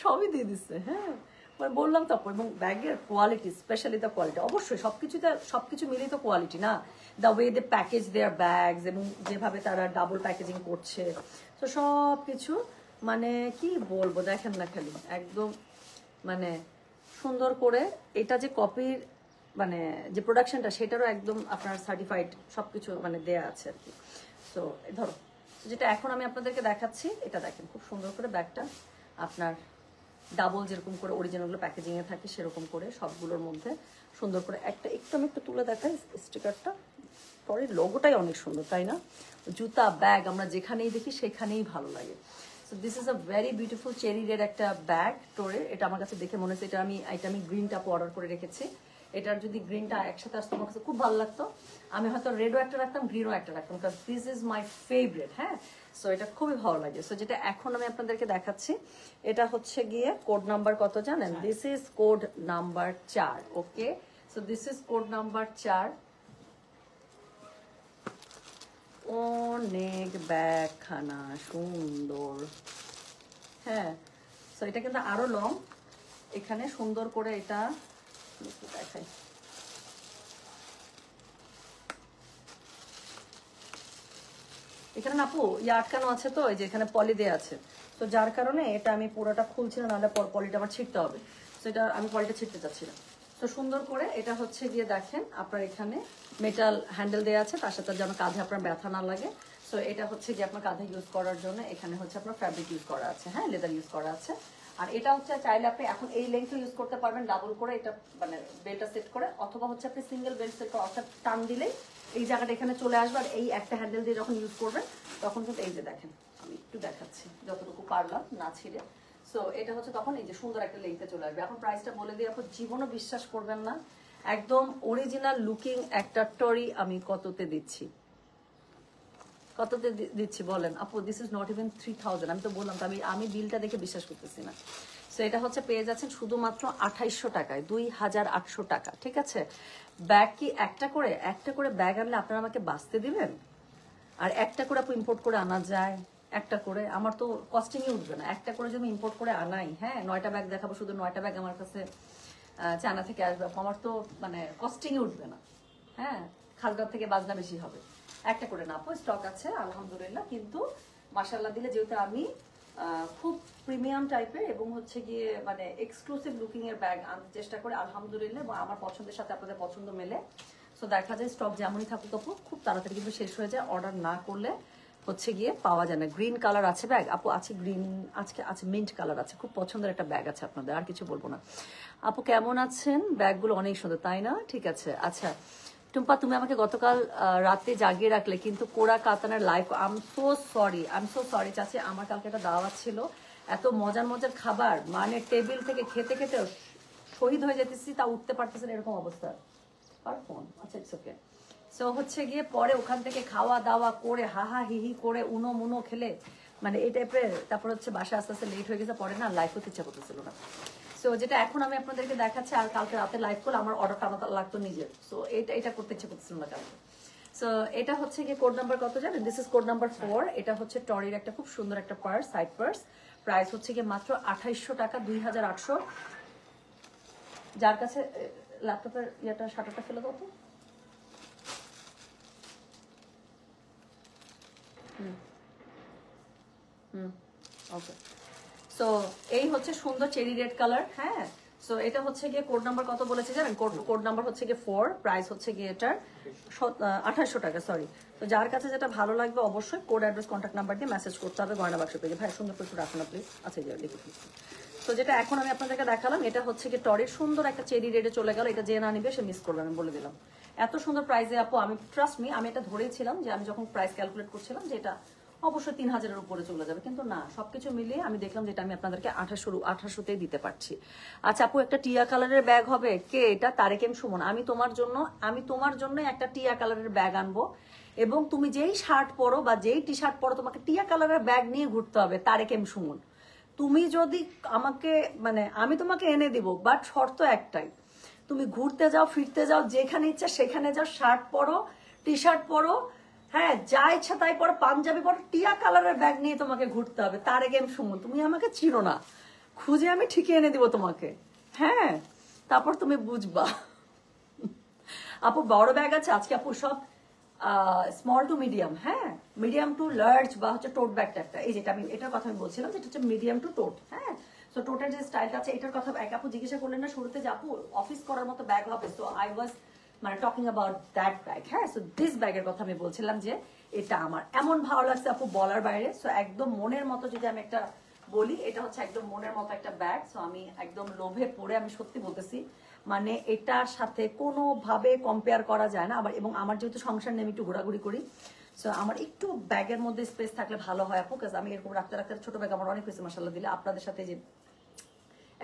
সবই দিয়ে দিচ্ছে, হ্যাঁ মানে বললাম তো আপু। এবং ব্যাগের কোয়ালিটি, স্পেশালি দ্য কোয়ালিটি, অবশ্যই সবকিছু মিলেই তো কোয়ালিটি না। The way they package their bags, এবং যেভাবে তারা ডাবল প্যাকেজিং করছে, তো সব কিছু মানে কি বলবো, দেখেন না খালি একদম মানে সুন্দর করে। এটা যে কপির মানে যে প্রোডাকশনটা, সেটারও একদম আপনার সার্টিফাইড সবকিছু মানে দেয়া আছে আর কি। সো ধরো যেটা এখন আমি আপনাদেরকে দেখাচ্ছি, এটা দেখেন খুব সুন্দর করে ব্যাগটা আপনার ডাবল যেরকম করে অরিজিনালগুলো প্যাকেজিংয়ে থাকে সেরকম করে সবগুলোর মধ্যে সুন্দর করে একটা একটু আমি একটু তুলে দেখাই স্টিকারটা। টরির লোগোটাই অনেক সুন্দর, তাই না? জুতা ব্যাগ আমরা যেখানেই দেখি সেখানেই ভালো লাগে। So this is a very beautiful cherry red একটা ব্যাগ টোরের। এটা আমার কাছে দেখে মনে হচ্ছে এটা আমি গ্রিনটা অর্ডার করে রেখেছি। এটার যদি গ্রিনটা একসাথে আসতো আমার কাছে খুব ভালো লাগতো। আমি হয়তো রেডও একটা রাখতাম, গ্রিনও একটা রাখতাম, কারণ দিস ইজ মাই ফেভারিট। হ্যাঁ, সো এটা খুবই ভালো লাগে। সো যেটা এখন আমি আপনাদেরকে দেখাচ্ছি, এটা হচ্ছে গিয়ে কোড নাম্বার কত জানেন? This is code number 4। Okay, so this is code number 4। অনেক ব্যাগখানা সুন্দর। হ্যাঁ, সো এটা কিন্তু আরো লং। এখানে সুন্দর করে এটা দেখাই, এখানে আপু ইয়ে আটকানো আছে, তো এই যে এখানে পলি দেওয়া আছে, তো যার কারণে এটা আমি পুরোটা খুলছি না, নাহলে পলিটা আমার ছিঁড়তে হবে। তো এটা আমি পলিটা ছিঁড়তে চাচ্ছি না। তো সুন্দর করে এটা হচ্ছে গিয়ে দেখেন আপনার এখানে মেটাল হ্যান্ডেল দেওয়া আছে, তার সাথে যেন কাঁধে আপনার ব্যথা না লাগে। সো এটা হচ্ছে গিয়ে আপনার কাঁধে ইউজ করার জন্য, এখানে হচ্ছে আপনার ফ্যাব্রিক ইউজ করা আছে, হ্যাঁ লেদার ইউজ করা আছে। আর এটা হচ্ছে চাইলে আপনি এখন এই লেন্থ ইউজ করতে পারবেন ডাবল করে, এটা মানে বেল্টটা সেট করে, অথবা হচ্ছে আপনি সিঙ্গেল বেল্ট সেট করে অর্থাৎ টান দিলেই এই জায়গাটা এখানে চলে আসবে। আর এই একটা হ্যান্ডেল দিয়ে যখন ইউজ করবেন তখন কিন্তু এই যে দেখেন, আমি একটু দেখাচ্ছি যতটুকু পারলাম না ছিঁড়ে। সো এটা হচ্ছে তখন এই যে সুন্দর একটা লেন্থে চলে আসবে। এখন প্রাইসটা বলে দিই, আপনি জীবনও বিশ্বাস করবেন না, একদম অরিজিনাল লুকিং একটা টরি আমি কততে দিচ্ছি, কততে দিচ্ছি বলেন আপু? This is not even 3000। আমি তো বললাম তো, আমি বিলটা দেখে বিশ্বাস করতেছি না। সো এটা হচ্ছে পেয়ে যাচ্ছেন শুধুমাত্র 2800 টাকায়, 2800 টাকা। ঠিক আছে, ব্যাগ কি একটা করে ব্যাগ আনলে আপনারা আমাকে বাঁচতে দিবেন? আর একটা করে আপু ইম্পোর্ট করে আনা যায়? একটা করে আমার তো কস্টিংই উঠবে না। একটা করে যদি ইম্পোর্ট করে আনাই, হ্যাঁ 9টা ব্যাগ দেখাবো, শুধু 9টা ব্যাগ আমার কাছে চায়না থেকে আসবে, আমার তো মানে কস্টিংই উঠবে না। হ্যাঁ, খালগাঁও থেকে বাজনা বেশি হবে। একটা করে না আপু, স্টক আছে আলহামদুলিল্লাহ, কিন্তু মাশাআল্লাহ দিলে যেহেতু আমি খুব প্রিমিয়াম টাইপের এবং হচ্ছে গিয়ে মানে এক্সক্লুসিভ লুকিং এর ব্যাগ আনতে চেষ্টা করে আলহামদুলিল্লাহ, এবং আমার পছন্দের সাথে আপনাদের পছন্দ মেলে। সো দেখা যায় স্টক যেমনই থাকুক আপু খুব তাড়াতাড়ি কিন্তু শেষ হয়ে যায়, অর্ডার না করলে হচ্ছে গিয়ে পাওয়া যায় না। গ্রিন কালার আছে ব্যাগ আপু, আছে গ্রিন, আজকে আছে মিন্ট কালার আছে, খুব পছন্দের একটা ব্যাগ আছে আপনাদের, আর কিছু বলবো না। আপু কেমন আছেন? ব্যাগগুলো অনেক সুন্দর, তাই না? ঠিক আছে। আচ্ছা টুম্পা, তুমি আমাকে গতকাল রাতে জাগিয়ে রাখলে, কিন্তু কোরা কাতানের life, I am so sorry চাচি, আমার কালকে একটা দাওয়াত ছিল, এত মজার মজার খাবার, মানে টেবিল থেকে খেতে খেতে শহীদ হয়ে যেতেছি, তা উঠতে পারতেছে না, এরকম অবস্থা। ফোন আচ্ছা, ইটস ওকে। সো হচ্ছে গিয়ে পরে ওখান থেকে খাওয়া দাওয়া করে হাহা হিহি করে উনো মুনো খেলে মানে এই টাইপের, তারপর হচ্ছে বাসা আস্তে আস্তে লেট হয়ে গেছে, পরে না লাইফ করতে ইচ্ছা করতেছিল না। সো যেটা এখন আমি আপনাদেরকে দেখাচ্ছি, আর কালকে রাতে লাইভ করলে আমার অর্ডারটা আমার লাগতো নিজের, সো এটা করতে ইচ্ছে করতেছিল না কালকে। সো এটা হচ্ছে গিয়ে কোড নাম্বার কত জানেন? This is code number 4। এটা হচ্ছে টরির একটা খুব সুন্দর একটা পার্স, সাইড পার্স। প্রাইস হচ্ছে গিয়ে মাত্র 2800 টাকা, 2800। যার কাছে ল্যাপটপের ইয়েটা শাটারটা ফেলে দাও তো। ওকে, সো এই হচ্ছে সুন্দর চেরি রেড কালার। হ্যাঁ, সো এটা হচ্ছে গিয়ে কোড নাম্বার কত বলেছে জানেন? কোড নাম্বার হচ্ছে গিয়ে 4। প্রাইস হচ্ছে গিয়ে এটার 2800 টাকা, সরি। তো যার কাছে যেটা ভালো লাগবে অবশ্যই কোড অ্যাড্রেস কন্ট্যাক্ট নাম্বার দিয়ে মেসেজ করতে হবে গয়না বাক্স পেজে। ভাই সুন্দর করে একটু রাখুন না প্লিজ। আচ্ছা লিখে প্লিজ। তো যেটা এখন আমি আপনাদেরকে দেখালাম, এটা হচ্ছে গিয়ে টরির সুন্দর একটা চেরি রেডে চলে গেল। এটা যে না নিবে সে মিস করবে, আমি বলে দিলাম। এত সুন্দর প্রাইসে আপু, আমি ট্রাস্ট মি, আমি এটা ধরেছিলাম যে আমি যখন প্রাইস ক্যালকুলেট করছিলাম যে এটা অবশ্যই 3000-এর উপরে চলে যাবে, কিন্তু না, সবকিছু মিলিয়ে আমি দেখলাম যেটা আমি আপনাদেরকে 2800-তেই দিতে পারছি। আচ্ছা আপু, একটা টিয়া কালারের ব্যাগ হবে? কে এটা? তারেক এম সুমন। আমি তোমার জন্য একটা টিয়া কালারের ব্যাগ আনবো, এবং তুমি যেই শার্ট পরো বা যেই টি শার্ট পরো তোমাকে টিয়া কালারের ব্যাগ নিয়ে ঘুরতে হবে। তারেক এম সুমন, তুমি যদি আমাকে মানে আমি তোমাকে এনে দিব, বাট শর্ত একটাই, তুমি ঘুরতে যাও ফিরতে যাও যেখানে ইচ্ছা সেখানে যাও, শার্ট পরো টি শার্ট পরো, হ্যাঁ, যা ইচ্ছা তাই পরে পাঞ্জাবি পরে টিয়া কালারের ব্যাগ নিয়ে তোমাকে ঘুরতে হবে। তার আগে আমি সুমন, তুমি আমাকে চিনো না, খুঁজে আমি ঠিকই এনে দিব তোমাকে। হ্যাঁ, তারপর তুমি বুঝবা। আপু বড় ব্যাগ আছে আজকে আপু, সব স্মল টু মিডিয়াম। হ্যাঁ, মিডিয়াম টু লার্জ বা হচ্ছে টোট ব্যাগ টাইপটা, এই যেটা আমি এটার কথা আমি বলছিলাম, যেটা হচ্ছে মিডিয়াম টু টোট। হ্যাঁ, সো টোটের যে স্টাইলটা আছে এটার কথা এক আপু জিজ্ঞাসা করলেন না শুরুতে যে আপু অফিস করার মতো ব্যাগ হবে, সো আই ওয়াজ মানে টকিং অ্যাবাউট দ্যাট ব্যাগ। হ্যাঁ, সো দিস ব্যাগের কথা আমি বলছিলাম যে এটা আমার এমন ভালো লাগছে আপু বলার বাইরে। সো একদম মনের মতো যদি আমি একটা বলি, এটা হচ্ছে একদম মনের মতো একটা ব্যাগ। সো আমি একদম লোভে পড়ে আমি সত্যি বলতেছি, মানে এটার সাথে কোনোভাবে কম্পেয়ার করা যায় না। আবার এবং আমার যেহেতু সংসার নিয়ে আমি একটু ঘোরাঘুরি করি, সো আমার একটু ব্যাগের মধ্যে স্পেস থাকলে ভালো হয় আপু, কাজ আমি এরকম রাখতে রাখতে ছোট ব্যাগ আমার অনেক হয়েছে মাসাল্লাহ দিলে। আপনাদের সাথে যে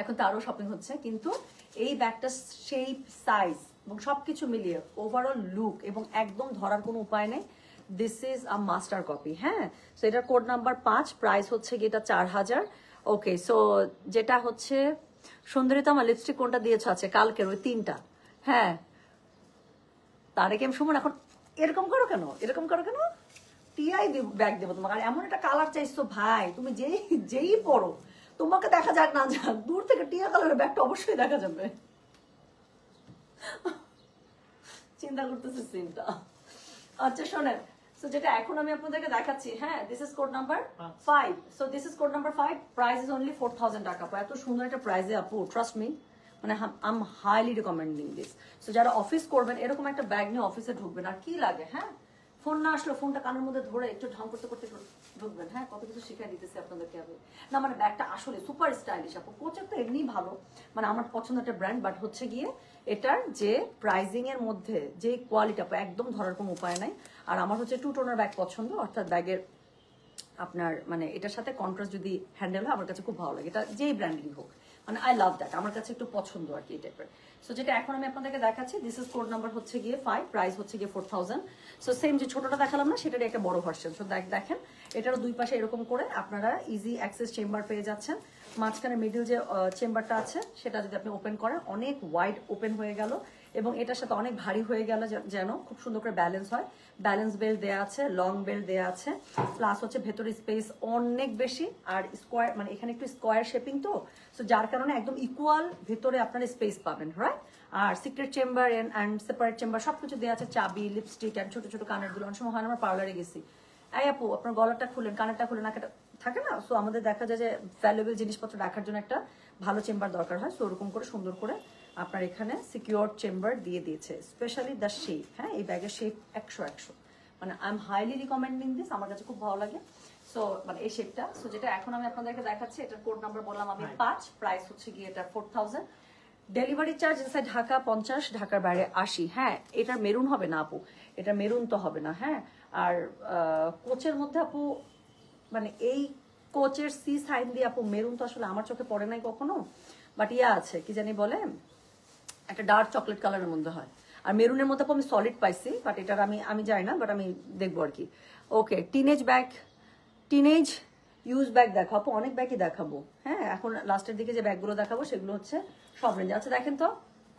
এখন তো আরো শপিং হচ্ছে, কিন্তু এই ব্যাগটা শেপ, সাইজ এবং সবকিছু মিলিয়ে ওভারঅল লুক এবং একদম ধরার কোনো উপায় নেই। This is a master copy. হ্যাঁ, সো এটার কোড নাম্বার 5, প্রাইস হচ্ছে কি এটা 4000। ওকে, সো যেটা হচ্ছে সুন্দরিতা আমার লিপস্টিক কোনটা দিয়েছো আছে কালকের ওই 3টা। হ্যাঁ, তারে কেম সুমন এখন এরকম করো কেন, এরকম করো কেন? টিআই ব্যাগ দেবো তোমাকে, আর এমন একটা কালার চাইছো ভাই, তুমি যেই যেই পড়ো তোমাকে দেখা যাক না যাক, দূর থেকে টিয়া কালারের ব্যাগটা অবশ্যই দেখা যাবে। চিন্তা করতেছি সিনটা। আচ্ছা শোনেন, সো যেটা এখন আমি আপনাদেরকে দেখাচ্ছি, হ্যাঁ, this is code number 5। So this is code number 5, price is only 4000 টাকা। এত সুন্দর একটা প্রাইসে আপু, ট্রাস্ট মি, মানে I am highly recommending this. So যারা অফিস করবেন এরকম একটা ব্যাগ নিয়ে অফিসে ঢুকবেন, আর কি লাগে, হ্যাঁ, ফোন না আসলে ফোনটা কানের মধ্যে ধরে একটু ঢং করতে করতে ঢুকবেন। হ্যাঁ, কত কিছু শিখাই দিতেছি আপনাদেরকে আমি। না মানে ব্যাগটা আসলে সুপার স্টাইলিশ আপু, কোচের তো এমনি ভালো, মানে আমার পছন্দের একটা ব্র্যান্ড, বাট হচ্ছে গিয়ে এটার যে প্রাইজিং এর মধ্যে যে কোয়ালিটি আপু একদম ধরার কোনো উপায় নাই। আর আমার হচ্ছে 2 টোনার ব্যাগ পছন্দ, অর্থাৎ ব্যাগের আপনার মানে এটার সাথে কন্ট্রাস্ট যদি হ্যান্ডেল হয় আমার কাছে খুব ভালো লাগে, এটা যেই ব্র্যান্ডেরই হোক, মানে আই লাভ দ্যাট, আমার কাছে একটু পছন্দ আর কি এই টাইপের। সো যেটা এখন আমি আপনাদেরকে দেখাচ্ছি, দিস ইজ কোড নাম্বার হচ্ছে গিয়ে 5, প্রাইস হচ্ছে গিয়ে 4000। সো সেম যে ছোটটা দেখালাম না সেটারই একটা বড় ভার্সন। সো দেখেন এটারও দুই পাশে এরকম করে আপনারা ইজি অ্যাক্সেস চেম্বার পেয়ে যাচ্ছেন। মাঝখানে মিডিল যে চেম্বারটা আছে সেটা যদি আপনি ওপেন করেন অনেক ওয়াইড ওপেন হয়ে গেল, এবং এটার সাথে অনেক ভারী হয়ে গেল যেন খুব সুন্দর করে ব্যালেন্স হয়। ব্যালেন্স বেল্ট দেওয়া আছে, লং বেল্ট দেওয়া আছে, প্লাস হচ্ছে ভেতরে স্পেস অনেক বেশি, আর স্কোয়ার মানে এখানে একটু স্কোয়ার শেপিং তো, সো যার কারণে একদম ইকুয়াল ভেতরে আপনারা স্পেস পাবেন, রাইট। আর secret chamber and separate chamber সবকিছু দেওয়া আছে, চাবি, লিপস্টিক অ্যান্ড ছোট ছোট কানের দুল। অনেক সময় হয় আমরা পার্লারে গেছি, এই আপু আপনার গলাটা খুলেন, কানেরটা খুলেন, নাকাটা থাকে না, সো আমাদের দেখা যায় যে ভ্যালুয়েবল জিনিসপত্র রাখার জন্য একটা ভালো চেম্বার দরকার হয়। সো ওরকম করে সুন্দর করে আপনার এখানে সিকিউর চেম্বার দিয়ে দিয়েছে, স্পেশালি দ্য শেপ। হ্যাঁ, এই ব্যাগের শেপ 100 মানে I am highly recommending this, আমার কাছে খুব ভালো লাগে। সো মানে এই শেপটা, সো যেটা এখন আমি আপনাদেরকে দেখাচ্ছি এটার কোড নাম্বার বললাম আমি 5, প্রাইস হচ্ছে গিয়ে এটা 4000। ডেলিভারি চার্জ ইনসাইড ঢাকা 50, ঢাকার বাইরে 80। হ্যাঁ, এটা মেরুন হবে না আপু, এটা মেরুন তো হবে না। হ্যাঁ, আর কোচের মধ্যে আপু মানে এই কোচের সি সাইন দিয়ে আপু মেরুন তো আসলে আমার চোখে পড়ে নাই কখনো, বাট ইয়া আছে কি জানি বলে একটা ডার্ক চকলেট কালারের মধ্যে হয়, আর মেরুনের মধ্যে আমি সলিড পাইছি, বাট এটার আমি জানি না, বাট আমি দেখবো আর কি। Okay, teenage bag, teenage use bag দেখাবো, অনেক ব্যাগই দেখাবো। হ্যাঁ, এখন লাস্টের দিকে যে ব্যাগগুলো দেখাবো সেগুলো হচ্ছে সব রেঞ্জ। আচ্ছা দেখেন তো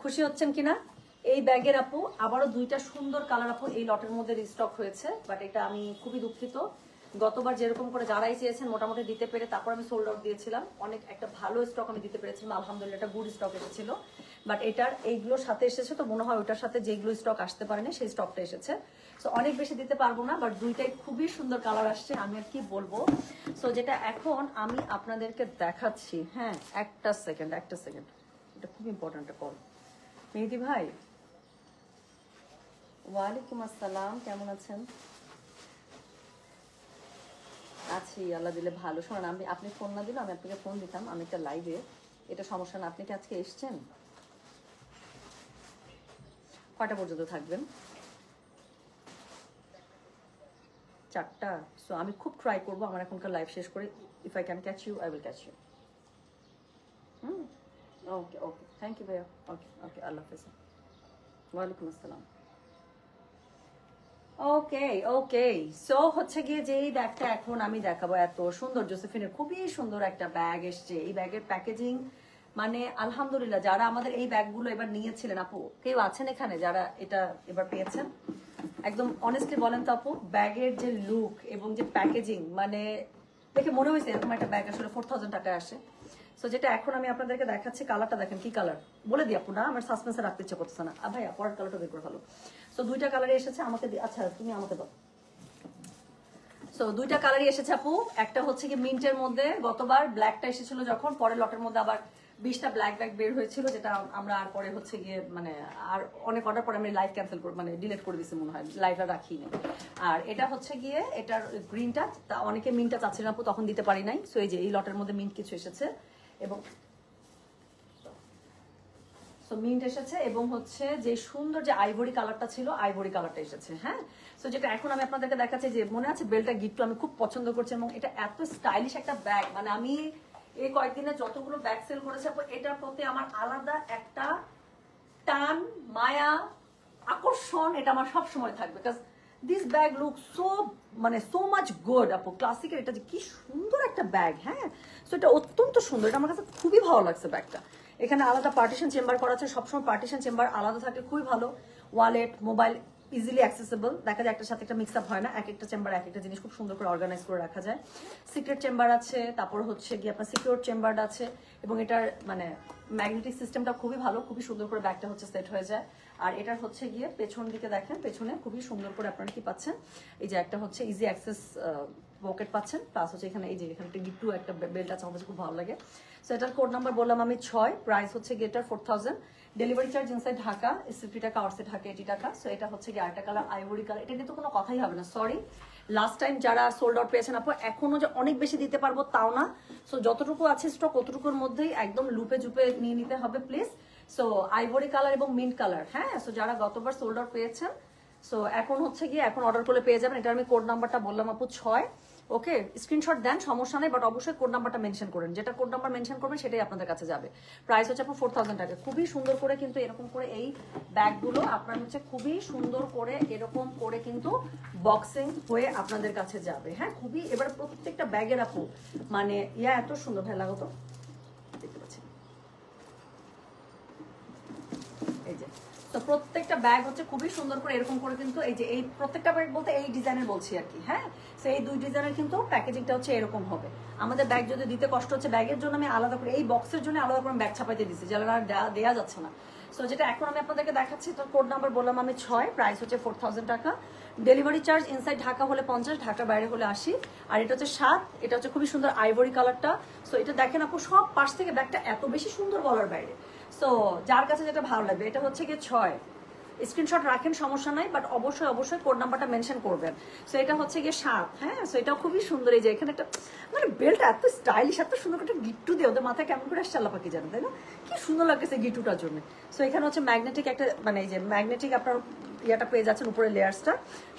খুশি হচ্ছেন কিনা এই ব্যাগের আপু, আবারও 2টা সুন্দর কালার আপু এই লটের মধ্যে রিস্টক হয়েছে, বাট এটা আমি খুবই দুঃখিত। গতবার যেরকম করে যারাই চেয়েছেন মোটামুটি দিতে পেরে তারপর আমি সোল্ড আউট দিয়েছিলাম, অনেক একটা ভালো স্টক আমি দিতে পেরেছিলাম, আলহামদুলিল্লাহ একটা গুড স্টক এসেছিল। বাট এটার এইগুলোর সাথে এসেছে তো মনে হয় ওটার সাথে যেগুলো স্টক আসতে পারেনি সেই স্টকটা এসেছে। সো অনেক বেশি দিতে পারবো না, বাট দুইটাই খুবই সুন্দর কালার আসছে, আমি আর কি বলবো। সো যেটা এখন আমি আপনাদেরকে দেখাচ্ছি, হ্যাঁ একটা সেকেন্ড, এটা খুব ইম্পর্টেন্ট একটা কল। মেহেদি ভাই, ওয়ালাইকুম আসসালাম, কেমন আছেন? আছি আল্লাহ দিলে ভালো। শোনেন, আপনি ফোন না দিলে আমি আপনাকে ফোন দিতাম, আমি একটা লাইভে, এটা সমস্যা না। আপনি কি আজকে এসছেন? কয়টা পর্যন্ত থাকবেন? 4টা। সো আমি খুব ট্রাই করবো আমার এখনকার লাইভ শেষ করে, if I can catch you I will catch you. Okay okay, thank you ভাইয়া। ওকে ওকে, আল্লাহ হাফেজ। ওয়ালাইকুম আসসালাম। ওকে ওকে, সো হচ্ছে গিয়ে যে এই ব্যাগটা এখন আমি দেখাবো, এত সুন্দর জোসেফিনের খুবই সুন্দর একটা ব্যাগ এসছে। এই ব্যাগের প্যাকেজিং মানে আলহামদুলিল্লাহ, যারা আমাদের এই ব্যাগগুলো এবার নিয়েছিলেন আপু, কেউ আছেন এখানে যারা এটা এবার পেয়েছেন? একদম অনেস্টলি বলেন তো আপু, ব্যাগের যে লুক এবং যে প্যাকেজিং, মানে দেখে মনে হয়েছে এরকম একটা ব্যাগ আসলে 4000 টাকায় আসে। সো যেটা এখন আমি আপনাদেরকে দেখাচ্ছি, কালারটা দেখেন কি কালার, বলে দিই আপু, না আমার সাসপেন্সে রাখতে ইচ্ছে করতেছে না। ভাই পরের কালারটা বের করে ফেলো। সো দুইটা কালারে এসেছে আমাকে, আচ্ছা তুমি আমাকে দাও। সো দুইটা কালারই এসেছে আপু, একটা হচ্ছে কি মিন্টের মধ্যে, গতবার ব্ল্যাকটা এসেছিল যখন, পরের লটের মধ্যে আবার 20টা ব্ল্যাক ব্যাগ বের হয়েছিল, যেটা আমরা আর পরে হচ্ছে গিয়ে মানে আর অনেক অর্ডার পরে আমি লাইভ ক্যান্সেল করে মানে ডিলিট করে দিচ্ছি মনে হয়, লাইভটা রাখি না। আর এটা হচ্ছে গিয়ে এটার গ্রিনটা, অনেকে মিন্টটা চাচ্ছিলেন আপু, তখন দিতে পারি নাই। সো এই যে এই লটের মধ্যে মিন্ট কিছু এসেছে এবং সো মিন্ট এসেছে, এবং হচ্ছে যে সুন্দর যে আইভরি কালারটা ছিল, আইভরি কালারটা এসেছে। হ্যাঁ, সো যেটা এখন আমি আপনাদেরকে দেখাচ্ছি, যে মনে আছে বেলটা গিফট আমি খুব পছন্দ করছি, এবং এটা এত স্টাইলিশ একটা ব্যাগ, মানে আমি এই কয়েকদিনে যতগুলো ব্যাগ সেল করেছি এটার প্রতি আমার আলাদা একটা টান, মায়া, আকর্ষণ, এটা আমার সব সময় থাকবে। Because this bag look so মানে সো মাচ গুড আপু, ক্লাসিকের এটা যে কি সুন্দর একটা ব্যাগ। হ্যাঁ, সো এটা অত্যন্ত সুন্দর, এটা আমার কাছে খুবই ভালো লাগছে ব্যাগটা। এখানে আলাদা পার্টিশন চেম্বার করা আছে, সবসময় পার্টিশন চেম্বার আলাদা থাকলে খুবই ভালো। ওয়ালেট, মোবাইল ইজিলি অ্যাক্সেসেবল, দেখা যায় একটার সাথে একটা মিক্স আপ হয় না, এক একটা চেম্বার এক একটা জিনিস খুব সুন্দর করে অর্গানাইজ করে রাখা যায়। সিক্রেট চেম্বার আছে, তারপর হচ্ছে গিয়ে আপনার সিকিউর চেম্বার আছে, এবং এটার মানে ম্যাগনেটিক সিস্টেমটা খুবই ভালো, খুবই সুন্দর করে ব্যাগটা হচ্ছে সেট হয়ে যায়। আর এটার হচ্ছে গিয়ে পেছন দিকে দেখেন, পেছনে খুবই সুন্দর করে আপনারা কি পাচ্ছেন, এই যে একটা হচ্ছে ইজি অ্যাক্সেস পকেট পাচ্ছেন, প্লাস হচ্ছে এখানে এই যে এখানে একটা গিট্টু একটা বেল্ট আছে, আমার খুব ভালো লাগে। সো এটার কোড নাম্বার বললাম আমি 6, প্রাইস হচ্ছে গেটার 4000, ডেলিভারি চার্জ ইনসাইড ঢাকা 60 টাকা, আউটসাইড ঢাকা 80 টাকা। সো এটা হচ্ছে গিয়ে আরেকটা কালার আইভরি কালার, এটা কিন্তু কোনো কথাই হবে না, সরি লাস্ট টাইম যারা সোল্ড আউট পেয়েছেন আপু, এখনো যে অনেক বেশি দিতে পারবো তাও না। সো যতটুকু আছে স্টক ততটুকুর মধ্যেই একদম লুপে জুপে নিয়ে নিতে হবে প্লিজ। সো আইভরি কালার এবং মিন্ট কালার, হ্যাঁ, সো যারা গতবার সোল্ড আউট পেয়েছেন, সো এখন হচ্ছে গিয়ে এখন অর্ডার করলে পেয়ে যাবেন। এটা আমি কোড নাম্বারটা বললাম আপু 6, ওকে, স্ক্রিনশট দেন, সমস্যা নেই, বাট অবশ্যই কোড নাম্বারটা মেনশন করেন, যেটা কোড নাম্বার মেনশন করবেন সেটাই আপনাদের কাছে যাবে। প্রাইস হচ্ছে আপনার 4000 টাকা। খুবই সুন্দর করে কিন্তু এরকম করে এই ব্যাগগুলো আপনার হচ্ছে খুবই সুন্দর করে এরকম করে কিন্তু বক্সিং হয়ে আপনাদের কাছে যাবে। হ্যাঁ, খুবই, এবার প্রত্যেকটা ব্যাগের আপু মানে এত সুন্দর, ভালো লাগতো দেখতে পাচ্ছি এই যে। তো প্রত্যেকটা ব্যাগ হচ্ছে খুবই সুন্দর করে এরকম করে কিন্তু এই যে এই প্রত্যেকটা ব্যাগ বলতে এই ডিজাইনের বলছি আর কি। হ্যাঁ, তো এই দুই ডিজাইনের কিন্তু প্যাকেজিংটা হচ্ছে এরকম হবে। আমাদের ব্যাগ যদি দিতে কষ্ট হচ্ছে, ব্যাগের জন্য আমি আলাদা করে এই বক্সের জন্য আলাদা করে ব্যাগ ছাপাইতে দিচ্ছি, যারা দেওয়া যাচ্ছে না। সো যেটা এখন আমি আপনাদেরকে দেখাচ্ছি, তো কোড নাম্বার বললাম আমি 6, প্রাইস হচ্ছে 4000 টাকা, ডেলিভারি চার্জ ইনসাইড ঢাকা হলে 50, ঢাকার বাইরে হলে 80। আর এটা হচ্ছে 7, এটা হচ্ছে খুবই সুন্দর আইভরি কালারটা। সো এটা দেখেন আপু, সব পাশ থেকে ব্যাগটা এত বেশি সুন্দর বলার বাইরে। সো যার কাছে যেটা ভালো লাগবে, এটা হচ্ছে গিয়ে 6, স্ক্রিনশট রাখেন সমস্যা নাই, বাট অবশ্যই অবশ্যই কোড নাম্বারটা মেনশন করবেন। সো এটা হচ্ছে গিয়ে 7, হ্যাঁ, সো এটাও খুবই সুন্দর। এই যে এখানে একটা মানে বেল্টটা এত স্টাইলিশ, এত সুন্দর একটা গিট্টু দিয়ে ওদের মাথায় কেমন করে আসছে আল্লাহ পাকি জানেন, তাই না, কি সুন্দর লাগতেছে গিট্টুটার জন্য। সো এখানে হচ্ছে ম্যাগনেটিক একটা মানে এই যে ম্যাগনেটিক আপনার ইয়াটা পেয়ে যাচ্ছেন, উপরে লেয়ার্সটা,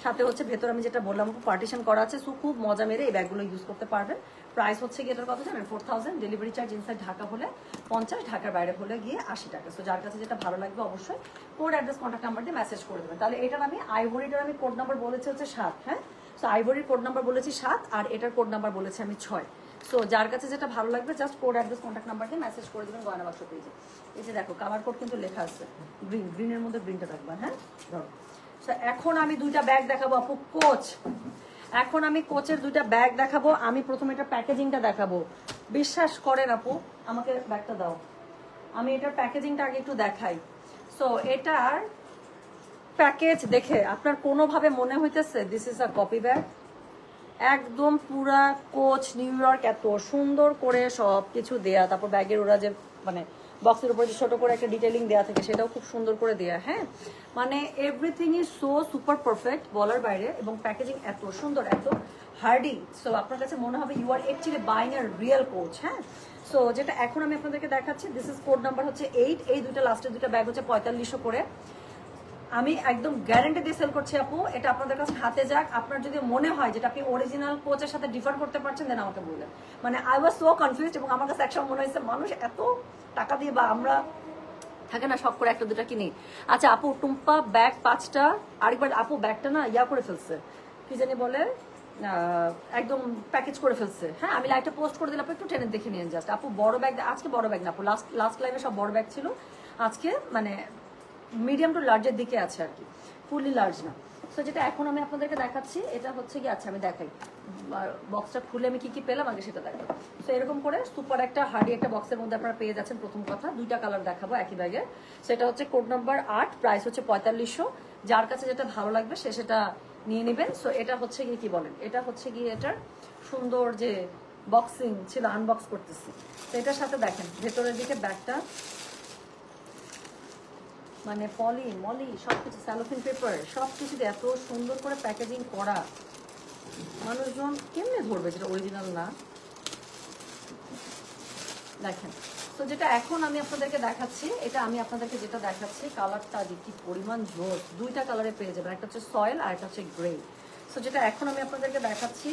সাথে হচ্ছে ভেতর আমি যেটা বললাম পার্টিশন করা আছে। সো খুব মজা মেরে এই ব্যাগগুলো ইউজ করতে পারবেন। প্রাইস হচ্ছে গিয়ে এটার কথা জানেন 4000, ডেলিভারি চার্জ ইনসাইড ঢাকা হলে 50, ঢাকার বাইরে হলে গিয়ে 80 টাকা। সো যার কাছে যেটা ভালো লাগবে অবশ্যই কোড অ্যাড্রেস কন্ট্যাক্ট নাম্বার দিয়ে মেসেজ করে দেবেন। তাহলে এটার আমি আইভরিটার আমি কোড নাম্বার বলেছি হচ্ছে 7, হ্যাঁ, সো আইভরির কোড নাম্বার বলেছি 7, আর এটার কোড নাম্বার বলেছি আমি 6। সো যার কাছে যেটা ভালো লাগবে just code address contact number দিয়ে মেসেজ করে দেবেন গয়না বাক্স পেজে। এই যে দেখো কালার কোড কিন্তু লেখা আছে, গ্রিনের মধ্যে গ্রিনটা রাখবেন। হ্যাঁ, ধরো। সো এখন আমি দুইটা ব্যাগ দেখাবো আপু, কোচ। এখন আমি কোচের দুইটা ব্যাগ দেখাবো। আমি প্রথমে এটা প্যাকেজিংটা দেখাবো, বিশ্বাস করেন আপু, আমাকে ব্যাগটা দাও, আমি এটার প্যাকেজিংটা আগে একটু দেখাই। সো এটার প্যাকেজ দেখে আপনার কোনোভাবে মনে হইতেছে this is a copy bag? একদম পুরা কোচ নিউ ইয়র্ক এত সুন্দর করে সব কিছু দেয়া, তারপর ব্যাগের ওরা যে মানে বক্সের উপরে যে ছোট করে একটা ডিটেলিং দেওয়া থাকে সেটাও খুব সুন্দর করে দেয়া। হ্যাঁ, মানে everything is so super perfect বলার বাইরে, এবং প্যাকেজিং এত সুন্দর, এত হার্ডি। সো আপনার কাছে মনে হবে you are actually buying a real Coach. হ্যাঁ, সো যেটা এখন আমি আপনাদেরকে দেখাচ্ছি, দিস ইজ কোড নাম্বার হচ্ছে 8। এই দুইটা লাস্টের দুইটা ব্যাগ হচ্ছে 4500 করে। আমি একদম গ্যারান্টি দিয়ে সেল করছি আপু, এটা আপনাদের কাছে হাতে যাক। আপনার যদি মনে হয় যেটা আপনি অরিজিনাল কোচের সাথে ডিফার করতে পারছেন, দেন আমাকে বললেন। মানে আই ওয়াজ সো কনফিউজড, এবং আমার কাছে একসময় মনে হয়েছে মানুষ এত টাকা দিয়ে বা আমরা থাকে না শখ করে একটা দুটা কিনি। আচ্ছা আপু, টুম্পা ব্যাগ 5টা, আরেকবার আপু ব্যাগটা না ইয়া করে ফেলছে, কি জানি বলে, একদম প্যাকেজ করে ফেলছে। হ্যাঁ, আমি লাইভটা পোস্ট করে দিলাম, আপু একটু টেনে দেখে নিন জাস্ট। আপু বড় ব্যাগ, আজকে বড় ব্যাগ না আপু, লাস্ট লাইভে সব বড় ব্যাগ ছিল, আজকে মানে মিডিয়াম টু লার্জের দিকে আছে আর কি, ফুলি লার্জ না। সো যেটা এখন আমি আপনাদেরকে দেখাচ্ছি এটা হচ্ছে কি, আচ্ছা আমি দেখাই বক্সটা খুলে আমি কি কি পেলাম আগে সেটা দেখাই। তো এরকম করে সুপার একটা হার্ডি একটা বক্সের মধ্যে আপনারা পেয়ে যাচ্ছেন। প্রথম কথা দুইটা কালার দেখাবো একই ব্যাগে, সেটা হচ্ছে কোড নাম্বার 8, প্রাইস হচ্ছে 4500। যার কাছে যেটা ভালো লাগবে সে সেটা নিয়ে নেবেন। সো এটা হচ্ছে গিয়ে কি বলেন, এটা হচ্ছে গিয়ে এটার সুন্দর যে বক্সিং ছিল, আনবক্স করতেছি। তো এটার সাথে দেখেন ভেতরের দিকে ব্যাগটা মানে পলি মলি সবকিছু স্যালোফিন পেপার সবকিছুতে এত সুন্দর করে প্যাকেজিং করা, মানুষজন কেমনে ধরবে যেটা অরিজিনাল না। দেখেন তো যেটা এখন আমি আপনাদেরকে দেখাচ্ছি, এটা আমি আপনাদেরকে যেটা দেখাচ্ছি কালারটা যে কি পরিমাণ জোর, দুইটা কালারে পেয়ে যাবেন, একটা হচ্ছে সয়েল আর একটা হচ্ছে গ্রে। সো যেটা এখন আমি আপনাদেরকে দেখাচ্ছি,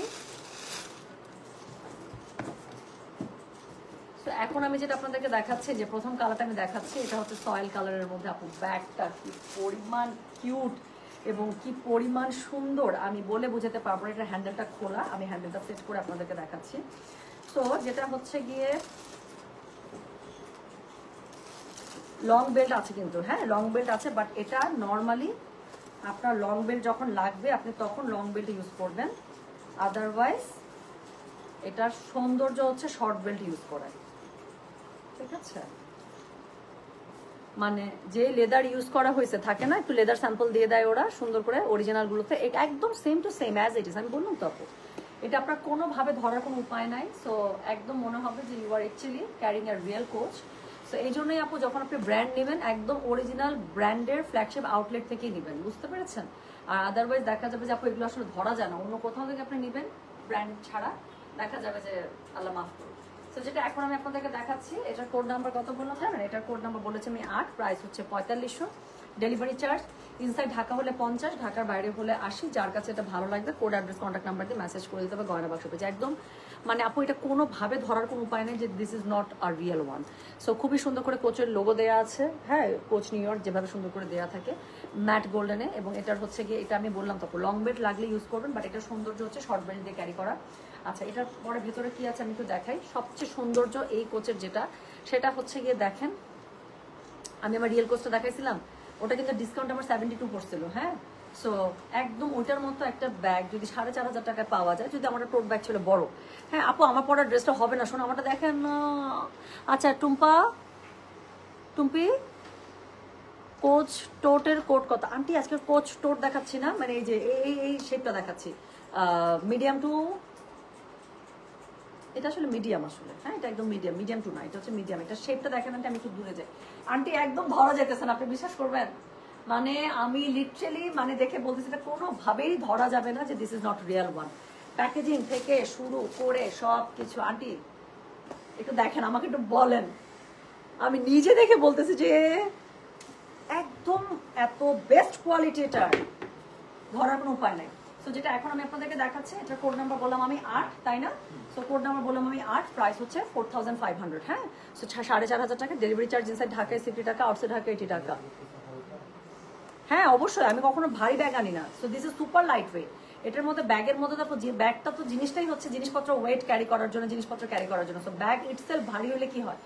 তো এখন আমি যেটা আপনাদেরকে দেখাচ্ছি যে প্রথম কালারটা আমি দেখাচ্ছি এটা হচ্ছে সয়েল কালারের মধ্যে। আপু ব্যাগটা কি পরিমাণ কিউট এবং কি পরিমাণ সুন্দর আমি বলে বোঝাতে পারবো না। এটা হ্যান্ডেলটা খোলা, আমি হ্যান্ডেলটা সেট করে আপনাদেরকে দেখাচ্ছি। তো যেটা হচ্ছে গিয়ে লং বেল্ট আছে কিন্তু, হ্যাঁ লং বেল্ট আছে, বাট এটা নর্মালি আপনার লং বেল্ট যখন লাগবে আপনি তখন লং বেল্ট ইউজ করবেন, আদারওয়াইজ এটার সৌন্দর্য হচ্ছে শর্ট বেল্ট ইউজ করা, ঠিক আছে। মানে যে লেদার ইউজ করা হয়েছে থাকে না, একটু লেদার স্যাম্পল দিয়ে দেয় ওরা সুন্দর করে অরিজিনাল গুলোতে, এটা একদম same to same as it is. আমি বললাম তো আপু এটা আপনার কোনোভাবে ধরার কোনো উপায় নাই। সো একদম মনে হবে যে you are actually carrying a real Coach. So এই জন্যই আপু যখন আপনি ব্র্যান্ড নেবেন একদম অরিজিনাল ব্র্যান্ডের ফ্ল্যাগশিপ আউটলেট থেকেই নেবেন, বুঝতে পেরেছেন। আর আদারওয়াইজ দেখা যাবে যে আপু এগুলো আসলে ধরা যায় না, অন্য কোথাও থেকে আপনি নেবেন ব্র্যান্ড ছাড়া দেখা যাবে যে আল্লাহ মাফ করুন। তো যেটা এখন আমি আপনাদেরকে দেখাচ্ছি এটার কোড নাম্বার কত বললাম জানেন, এটার কোড নাম্বার বলেছি আমি 8, প্রাইস হচ্ছে 4500। ডেলিভারি চার্জ ইনসাইড ঢাকা হলে 50, ঢাকার বাইরে হলে 80। যার কাছে এটা ভালো লাগবে কোড অ্যাড্রেস কন্ট্যাক্ট নাম্বার দিয়ে মেসেজ করে দিতে হবে গয়না বাক্স পেয়েছে একদম। মানে আপু এটা কোনোভাবে ধরার কোনো উপায় নেই যে this is not a real one. So খুবই সুন্দর করে কোচের লোগো দেওয়া আছে, হ্যাঁ কোচ নিউ ইয়র্ক যেভাবে সুন্দর করে দেওয়া থাকে ম্যাট গোল্ডেনে। এবং এটার হচ্ছে গিয়ে এটা আমি বললাম তো লং বেল্ট লাগলে ইউজ করবেন, বাট এটার সৌন্দর্য হচ্ছে শর্ট বেল্ট দিয়ে ক্যারি করা। আচ্ছা এটার পরে ভেতরে কি আছে আমি একটু দেখাই। সবচেয়ে সৌন্দর্য এই কোচের যেটা সেটা হচ্ছে গিয়ে দেখেন, আমি আমার রিয়েল কোচটা দেখাইছিলাম ওটা কিন্তু ডিসকাউন্ট আমার 72 পড়ছিল, হ্যাঁ। সো একদম ওইটার মতো একটা ব্যাগ যদি 4500 টাকায় পাওয়া যায়, যদি আমার টোট ব্যাগ ছিল বড়, হ্যাঁ আপু আমার পরার ড্রেসটা হবে না, শোনো আমারটা দেখেন না। আচ্ছা টুম্পি কোচ টোটের কোট কত আন্টি? আজকে কোচ টোট দেখাচ্ছি না, মানে এই যে এই শেপটা দেখাচ্ছি মিডিয়াম টু, এটা আসলে মিডিয়াম আসলে, হ্যাঁ এটা একদম মিডিয়াম টু না, এটা হচ্ছে মিডিয়াম। এটা শেপটা দেখেন আন্টি, আমি একটু দূরে যাই আন্টি, একদম ধরা যেতেছেন আপনি বিশ্বাস করবেন। মানে আমি লিটারালি মানে দেখে বলতেছি এটা কোনোভাবেই ধরা যাবে না যে this is not real one. Packaging থেকে শুরু করে সব কিছু আন্টি একটু দেখেন, আমাকে একটু বলেন, আমি নিজে দেখে বলতেছি যে একদম এত বেস্ট কোয়ালিটি, এটা ধরার কোনো উপায় নাই। সো যেটা এখন আমি আপনাদেরকে দেখাচ্ছি এটা কোড নাম্বার বললাম আমি 8, তাই না? সো কোড নাম্বার বললাম আমি 8, প্রাইস হচ্ছে 4500, হ্যাঁ। সো 4500 টাকা, ডেলিভারি চার্জ ইনসাইড ঢাকায় 60 টাকা, আউটসাইড ঢাকা 80 টাকা। হ্যাঁ অবশ্যই আমি কখনো ভারী ব্যাগ আনি না। So this is super light weight. এটার মধ্যে ব্যাগের মধ্যে দেখো যে ব্যাগটা তো জিনিসটাই হচ্ছে জিনিসপত্র ওয়েট ক্যারি করার জন্য, জিনিসপত্র ক্যারি করার জন্য। সো ব্যাগ ইটসেলফ ভারী হলে কি হয়,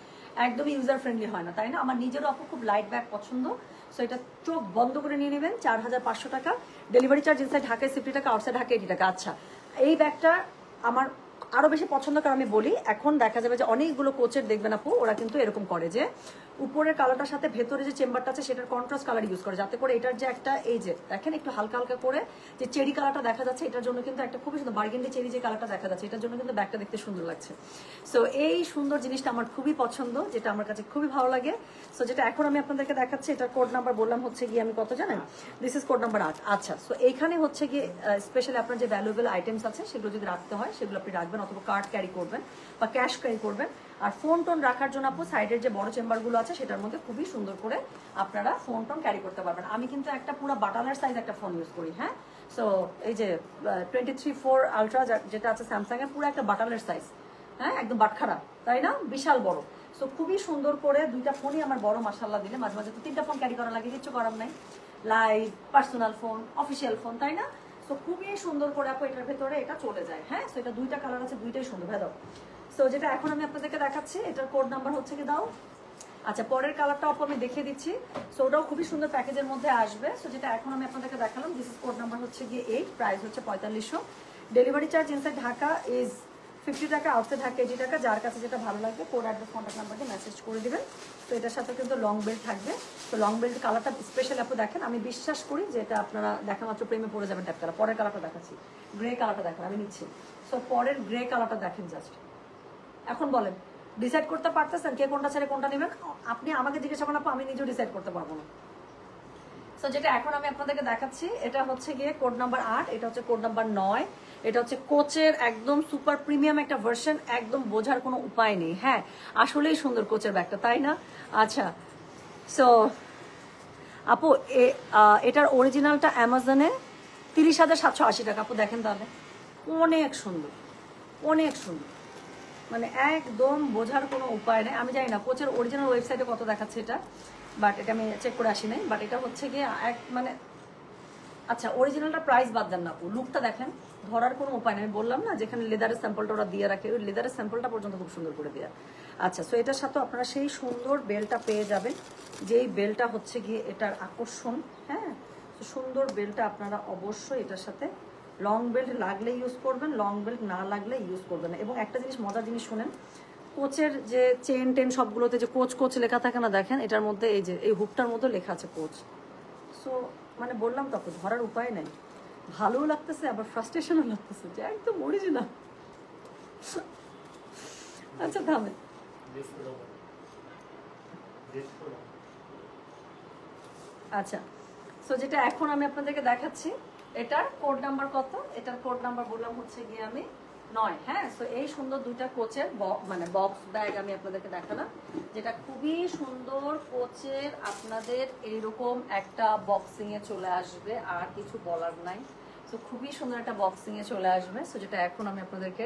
একদমই ইউজার ফ্রেন্ডলি হয় না, তাই না? আমার নিজেরও আপু খুব লাইট ব্যাগ পছন্দ। সো এটা চোখ বন্ধ করে নিয়ে নেবেন, 4500 টাকা, ডেলিভারি চার্জ ইনসাইড ঢাকায় 60 টাকা, আউটসাইড ঢাকায় 80 টাকা। আচ্ছা এই ব্যাগটা আমার আরো বেশি পছন্দ, কারণ আমি বলি এখন দেখা যাবে যে অনেকগুলো কোচের দেখবেন আপু ওরা কিন্তু এরকম করে যে উপরের কালারটার সাথে ভেতরে যে চেম্বারটা আছে সেটার কন্ট্রাস্ট কালার ইউজ করে, যাতে করে এটার যে একটা এই যে দেখেন একটু হালকা হালকা করে যে চেরি কালারটা দেখা যাচ্ছে, এটার জন্য কিন্তু একটা খুবই সুন্দর বার্গেন্ডি চেরি যে কালারটা দেখা যাচ্ছে, এটার জন্য কিন্তু ব্যাগটা দেখতে সুন্দর লাগছে। সো এই সুন্দর জিনিসটা আমার খুবই পছন্দ, যেটা আমার কাছে খুবই ভালো লাগে। সো যেটা এখন আমি আপনাদেরকে দেখাচ্ছি এটার কোড নাম্বার বললাম হচ্ছে গিয়ে আমি কত জানেন, দিস ইজ কোড নাম্বার 8। আচ্ছা সো এইখানে হচ্ছে গিয়ে স্পেশালি আপনার যে ভ্যালুয়েবল আইটেমস আছে সেগুলো যদি রাখতে হয় সেগুলো আপনি রাখবেন, অথবা কার্ড ক্যারি করবেন বা ক্যাশ ক্যারি করবেন। আর ফোন টোন রাখার জন্য আপু সাইডের যে বড় চেম্বারগুলো আছে সেটার মধ্যে খুবই সুন্দর করে আপনারা ফোন টোন ক্যারি করতে পারবেন। আমি কিন্তু একটা পুরো বাটালার সাইজ একটা ফোন ইউজ করি, হ্যাঁ। সো এই যে 23 আলট্রা যেটা আছে স্যামসাং এর, পুরো একটা বাটালার সাইজ, হ্যাঁ একদম বাটখারা, তাই না, বিশাল বড়। সো খুবই সুন্দর করে দুইটা ফোনই আমার বড়, মাশাআল্লাহ দিলে মাঝে মাঝে তো 3টা ফোন ক্যারি করা লাগে, কিছু করার নাই, live personal phone official phone, তাই না? সো খুবই সুন্দর করে আপু এটার ভেতরে এটা চলে যায়, হ্যাঁ। সো এটা দুইটা কালার আছে, দুইটাই সুন্দর, ভেদাও। সো যেটা এখন আমি আপনাদেরকে দেখাচ্ছি এটার কোড নাম্বার হচ্ছে কি দাও, আচ্ছা পরের কালারটা আপু আমি দেখিয়ে দিচ্ছি। সো ওটাও খুবই সুন্দর প্যাকেজের মধ্যে আসবে। সো যেটা এখন আমি আপনাদেরকে দেখালাম, দিস ইজ কোড নাম্বার হচ্ছে গিয়ে 8, প্রাইস হচ্ছে 4500। Delivery charge inside Dhaka is 50 টাকা, আউটসাইড ঢাকা 80 টাকা। যার কাছে যেটা ভালো লাগবে কোড অ্যাড্রেস কন্ট্যাক্ট নাম্বারকে মেসেজ করে দিবেন। তো এটার সাথে কিন্তু লং বেল্ট থাকবে। তো লং বেল্ট কালারটা স্পেশাল আপু দেখেন, আমি বিশ্বাস করি যে এটা আপনারা দেখা মাত্র প্রেমে পড়ে যাবেন টাইপ কালার। পরের কালারটা দেখাচ্ছি, গ্রে কালারটা দেখেন, আমি নিচ্ছি। সো পরের গ্রে কালারটা দেখেন জাস্ট। এখন বলেন ডিসাইড করতে পারতেছেন কে কোনটা ছেড়ে কোনটা নেবেন? আপনি আমাকে জিজ্ঞাসা করেন আপু, আমি নিজেও ডিসাইড করতে পারবো না। সো যেটা এখন আমি আপনাদেরকে দেখাচ্ছি এটা হচ্ছে গিয়ে কোড নাম্বার 8, এটা হচ্ছে কোড নাম্বার 9। এটা হচ্ছে কোচের একদম সুপার প্রিমিয়াম একটা ভার্সন, একদম বোঝার কোনো উপায় নেই। হ্যাঁ আসলেই সুন্দর কোচের ব্যাগটা, তাই না? আচ্ছা সো আপু এটার অরিজিনালটা অ্যামাজনে 30,780 টাকা। আপু দেখেন তাহলে, অনেক সুন্দর, অনেক সুন্দর, মানে একদম বোঝার কোনো উপায় নেই। আমি জানি না কোচের অরিজিনাল ওয়েবসাইটে কত দেখাচ্ছে এটা, বাট এটা আমি চেক করে আসি নাই। বাট এটা হচ্ছে গিয়ে এক মানে আচ্ছা অরিজিনালটা প্রাইস বাদ দেন না আপু, লুকটা দেখেন, ধরার কোনো উপায় নেই। আমি বললাম না যেখানে লেদারের স্যাম্পলটা ওরা দিয়ে রাখে, ওই লেদারের স্যাম্পলটা পর্যন্ত খুব সুন্দর করে দেওয়া। আচ্ছা সো এটার সাথে আপনারা সেই সুন্দর বেলটা পেয়ে যাবেন, যেই বেলটা হচ্ছে গিয়ে এটার আকর্ষণ। হ্যাঁ সুন্দর বেলটা আপনারা অবশ্যই এটার সাথে, লং বেল্ট লাগলে ইউজ করবেন, লং বেল্ট না লাগলে ইউজ করবেন না। এবং একটা জিনিস, মজার জিনিস শুনেন, কোচের যে চেন টেন সবগুলোতে যে কোচ কোচ লেখা থাকে না, দেখেন এটার মধ্যে এই যে এই হুকটার মধ্যে লেখা আছে কোচ। সো মানে বললাম তো ধরার উপায় নাই, ভালোও লাগতেছে আবার ফ্রাস্ট্রেশনও লাগতেছে যে একদম অরিজিনাল। আচ্ছা থামেন, আচ্ছা সো যেটা এখন আমি আপনাদেরকে দেখাচ্ছি এটার কোড নাম্বার কত? এটার কোড নাম্বার বললাম হচ্ছে গিয়ে আমি 9। হ্যাঁ সো এই সুন্দর দুইটা কোচের মানে বক্স ব্যাগ আমি আপনাদেরকে দেখালাম, যেটা খুবই সুন্দর কোচের। আপনাদের এইরকম একটা বক্সিং এ চলে আসবে, আর কিছু বলার নাই। সো খুবই সুন্দর একটা বক্সিং এ চলে আসবে। সো যেটা এখন আমি আপনাদেরকে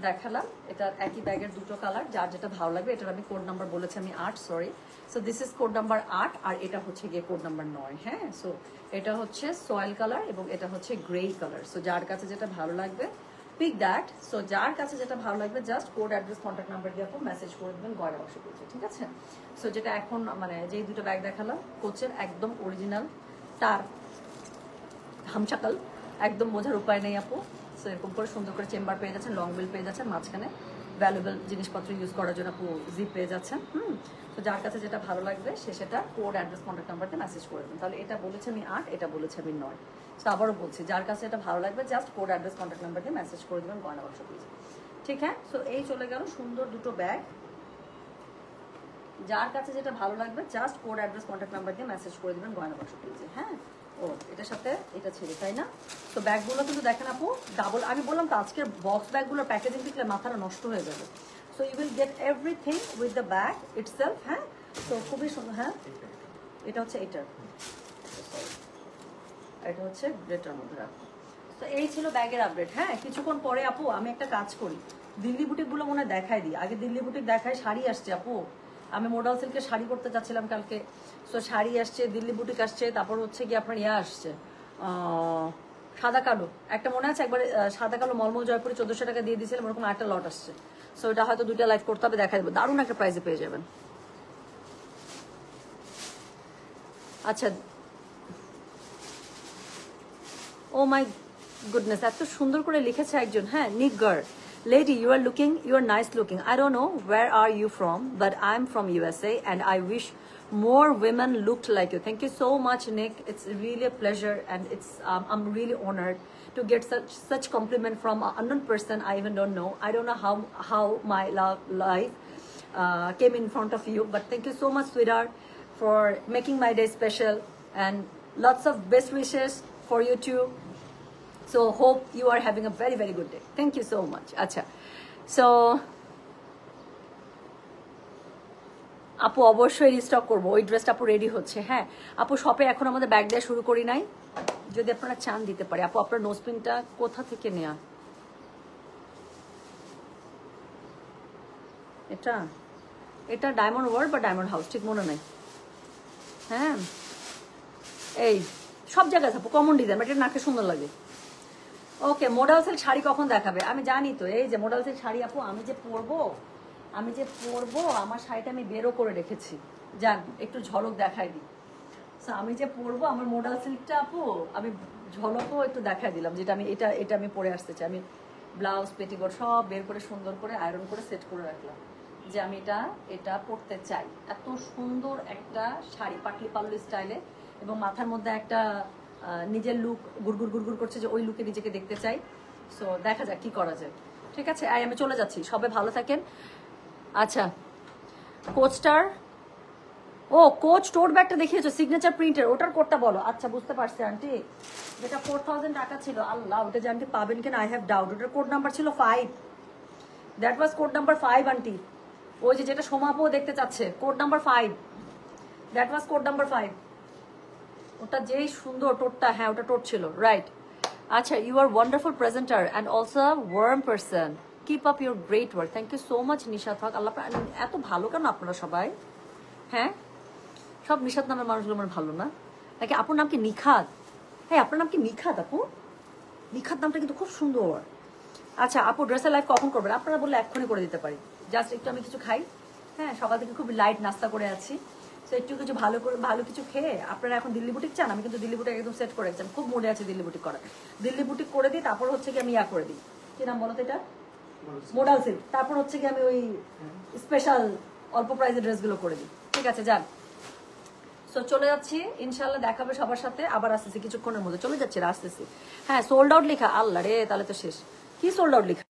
দেখালাম, এটার একই ব্যাগের দুটো কালার, যার যেটা ভালো লাগবে। এটার আমি কোড নাম্বার বলেছি আমি 8, sorry. So this is code number 8, আর এটা হচ্ছে গিয়ে কোড নাম্বার 9। হ্যাঁ সো এটা হচ্ছে সয়েল কালার এবং এটা হচ্ছে গ্রে কালার। সো যার কাছে যেটা ভালো লাগবে পিক দ্যাট। সো যার কাছে যেটা ভালো লাগবে just code address contact number দিয়ে আপনি মেসেজ করে দেবেন গয়না বাক্স করছে, ঠিক আছে? সো যেটা এখন মানে যেই দুটো ব্যাগ দেখালাম কোচের একদম অরিজিনাল, তার হামশাকাল, একদম বোঝার উপায় নেই আপু। সো এরকম করে সুন্দর করে চেম্বার পেয়ে যাচ্ছেন, লং বেল পেয়ে যাচ্ছেন, মাঝখানে ভ্যালুয়েবল জিনিসপত্র ইউজ করার জন্য আপু জিপ পেয়ে যাচ্ছেন। তো যার কাছে যেটা ভালো লাগবে সে সেটা কোড অ্যাড্রেস কন্ট্যাক্ট নাম্বারতে মেসেজ করে দেবেন। তাহলে এটা বলেছে আমি 8, এটা বলেছে আমি 9। তো আবারও বলছি, যার কাছে এটা ভালো লাগবে just code address contact number দিয়ে মেসেজ করে দেবেন গয়না বাক্স পেয়েছে, ঠিক? হ্যাঁ সো এই চলে গেল সুন্দর দুটো ব্যাগ। যার কাছে যেটা ভালো লাগবে just code address contact number দিয়ে মেসেজ করে দেবেন গয়না বাক্স পেয়েছে। হ্যাঁ ও এটার সাথে এটা ছিল, তাই না? তো ব্যাগগুলো কিন্তু দেখেন আপু ডাবল, আমি বললাম তো আজকের বক্স ব্যাগগুলোর প্যাকেজিং দেখলে মাথাটা নষ্ট হয়ে যাবে। So you will get everything with the bag itself. হ্যাঁ তো খুবই সুন্দর। হ্যাঁ এটা হচ্ছে এটার, এটা হচ্ছে গ্রেটার মধ্যে রাখো। তো এই ছিল ব্যাগের আপডেট। হ্যাঁ কিছুক্ষণ পরে আপু আমি একটা কাজ করি, দিল্লি বুটিকগুলো মনে দেখাই দিই আগে। দিল্লি বুটিক দেখায়, শাড়ি আসছে আপু, আমি মডেল সিল্কের শাড়ি করতে যাচ্ছিলাম কালকে। সো শাড়ি আসছে, দিল্লি বুটিক আসছে, তারপর হচ্ছে কি আপনার ইয়ে আসছে সাদা কালো একটা, মনে আছে একবার সাদা কালো মলমল জয়পুরে 1400 টাকা দিয়ে দিয়েছিলাম, ওরকম একটা লট আসছে। সো এটা হয়তো 2টা লাইভ করতে হবে, দেখা যাবে, দারুণ একটা প্রাইসে পেয়ে যাবেন। আচ্ছা ও মাই গুডনেস, এত সুন্দর করে লিখেছে একজন। হ্যাঁ Nigar lady, you are looking, you are nice looking. I don't know where are you from, but I'm from USA and I wish more women looked like you. Thank you so much, Nick. It's really a pleasure, and it's I'm really honored to get such compliment from an unknown person I even don't know. I don't know how my life came in front of you, but thank you so much, sweetheart, for making my day special, and lots of best wishes for you too. So hope you are having a very very good day. Thank you so much. Acha so আপু অবশ্যই restock করবো, ওই ড্রেসটা আপু ready হচ্ছে। হ্যাঁ আপু শপে এখন আমাদের ব্যাগ দেওয়া শুরু করি নাই, যদি আপনারা চান দিতে পারি। আপু আপনার নোজপিনটা কোথা থেকে নেয়া? এটা এটা ডায়মন্ড ওয়ার্ল্ড বা ডায়মন্ড হাউস, ঠিক মনে নাই। হ্যাঁ এই সব জায়গায় আপু কমন ডিজাইন, বাট এটা নাকে সুন্দর লাগে। ওকে মডেল সিল্ক শাড়ি কখন দেখাবে? আমি জানি তো, এই যে মডেল সিল্ক শাড়ি আপু আমি যে পরবো আমার শাড়িটা আমি বেরো করে রেখেছি। যান একটু ঝলক দেখাই দিই। আমি যে পরবো আমার মোডাল সিল্কটা আপু, আমি ঝলকও একটু দেখাই দিলাম, যেটা আমি এটা আমি পরে আসতে চাই। আমি ব্লাউজ পেটিকোট সব বের করে সুন্দর করে আয়রন করে সেট করে রাখলাম যে আমি এটা পরতে চাই। এত সুন্দর একটা শাড়ি পাটলি পাল্লু স্টাইলে, এবং মাথার মধ্যে একটা নিজের লুক গুড়গুড় করছে যে ওই লুকে নিজেকে দেখতে চাই। সো দেখা যাক কি করা যায়। ঠিক আছে, আমি চলে যাচ্ছি, সবাই ভালো থাকেন। আচ্ছা, কোচটার কোচ টোট ব্যাগটা দেখিয়েছো সিগনেচার প্রিন্টের, ওটার কোডটা বলো। আচ্ছা বুঝতে পারছি আন্টি, যেটা 4000 টাকা ছিল। আল্লাহ, ওটা যে আন্টি পাবেন কিনা আই হ্যাভ ডাউট। ওটার কোড নাম্বার ছিল 5, that was code number 5 aunty. ওই যেটা সোমাপো দেখতে চাচ্ছে, code number 5, that was code number 5। ওটা যেই সুন্দর টোটটা, হ্যাঁ ওটা টোট ছিল, রাইট। আচ্ছা, you are wonderful presenter and also warm person, keep up your great work. Thank you so much Nishat Haque. Allah, এত ভালো কেন আপনারা সবাই? হ্যাঁ, সব নিশাত নামের মানুষগুলো আমার ভালো না নাকি? আপুর নাম কি নিখাত? হ্যাঁ, আপনার নাম কি নিখাত আপু? নিখাত নামটা কিন্তু খুব সুন্দর। আচ্ছা আপু, ড্রেসের লাইফ কখন করবেন? আপনারা বললে এক্ষুনি করে দিতে পারি, জাস্ট একটু আমি কিছু খাই। হ্যাঁ, সকাল থেকে খুব লাইট নাস্তা করে আছি, তো একটু কিছু ভালো কিছু খেয়ে। আপনারা এখন দিল্লি বুটিক চান? আমি কিন্তু দিল্লি বুটিক একদম সেট করে রাখছি, খুব মনে আছে দিল্লি বুটিক করা। দিল্লি বুটিক করে দিই, তারপর হচ্ছে কি আমি করে দিই, কি নাম বলো তো এটা, মোডাল সিল্ক। তারপর হচ্ছে কি আমি ওই স্পেশাল অল্প প্রাইজের ড্রেসগুলো করে দিই। ঠিক আছে, যান। সো চলে যাচ্ছি, ইনশাল্লাহ দেখাবে সবার সাথে। আবার আসতেছি কিছুক্ষণের মধ্যে, চলে যাচ্ছি, আসতেছি। হ্যাঁ, সোল্ড আউট লেখা, আল্লাহ রে, তাহলে তো শেষ। কি সোল্ড আউট লেখা?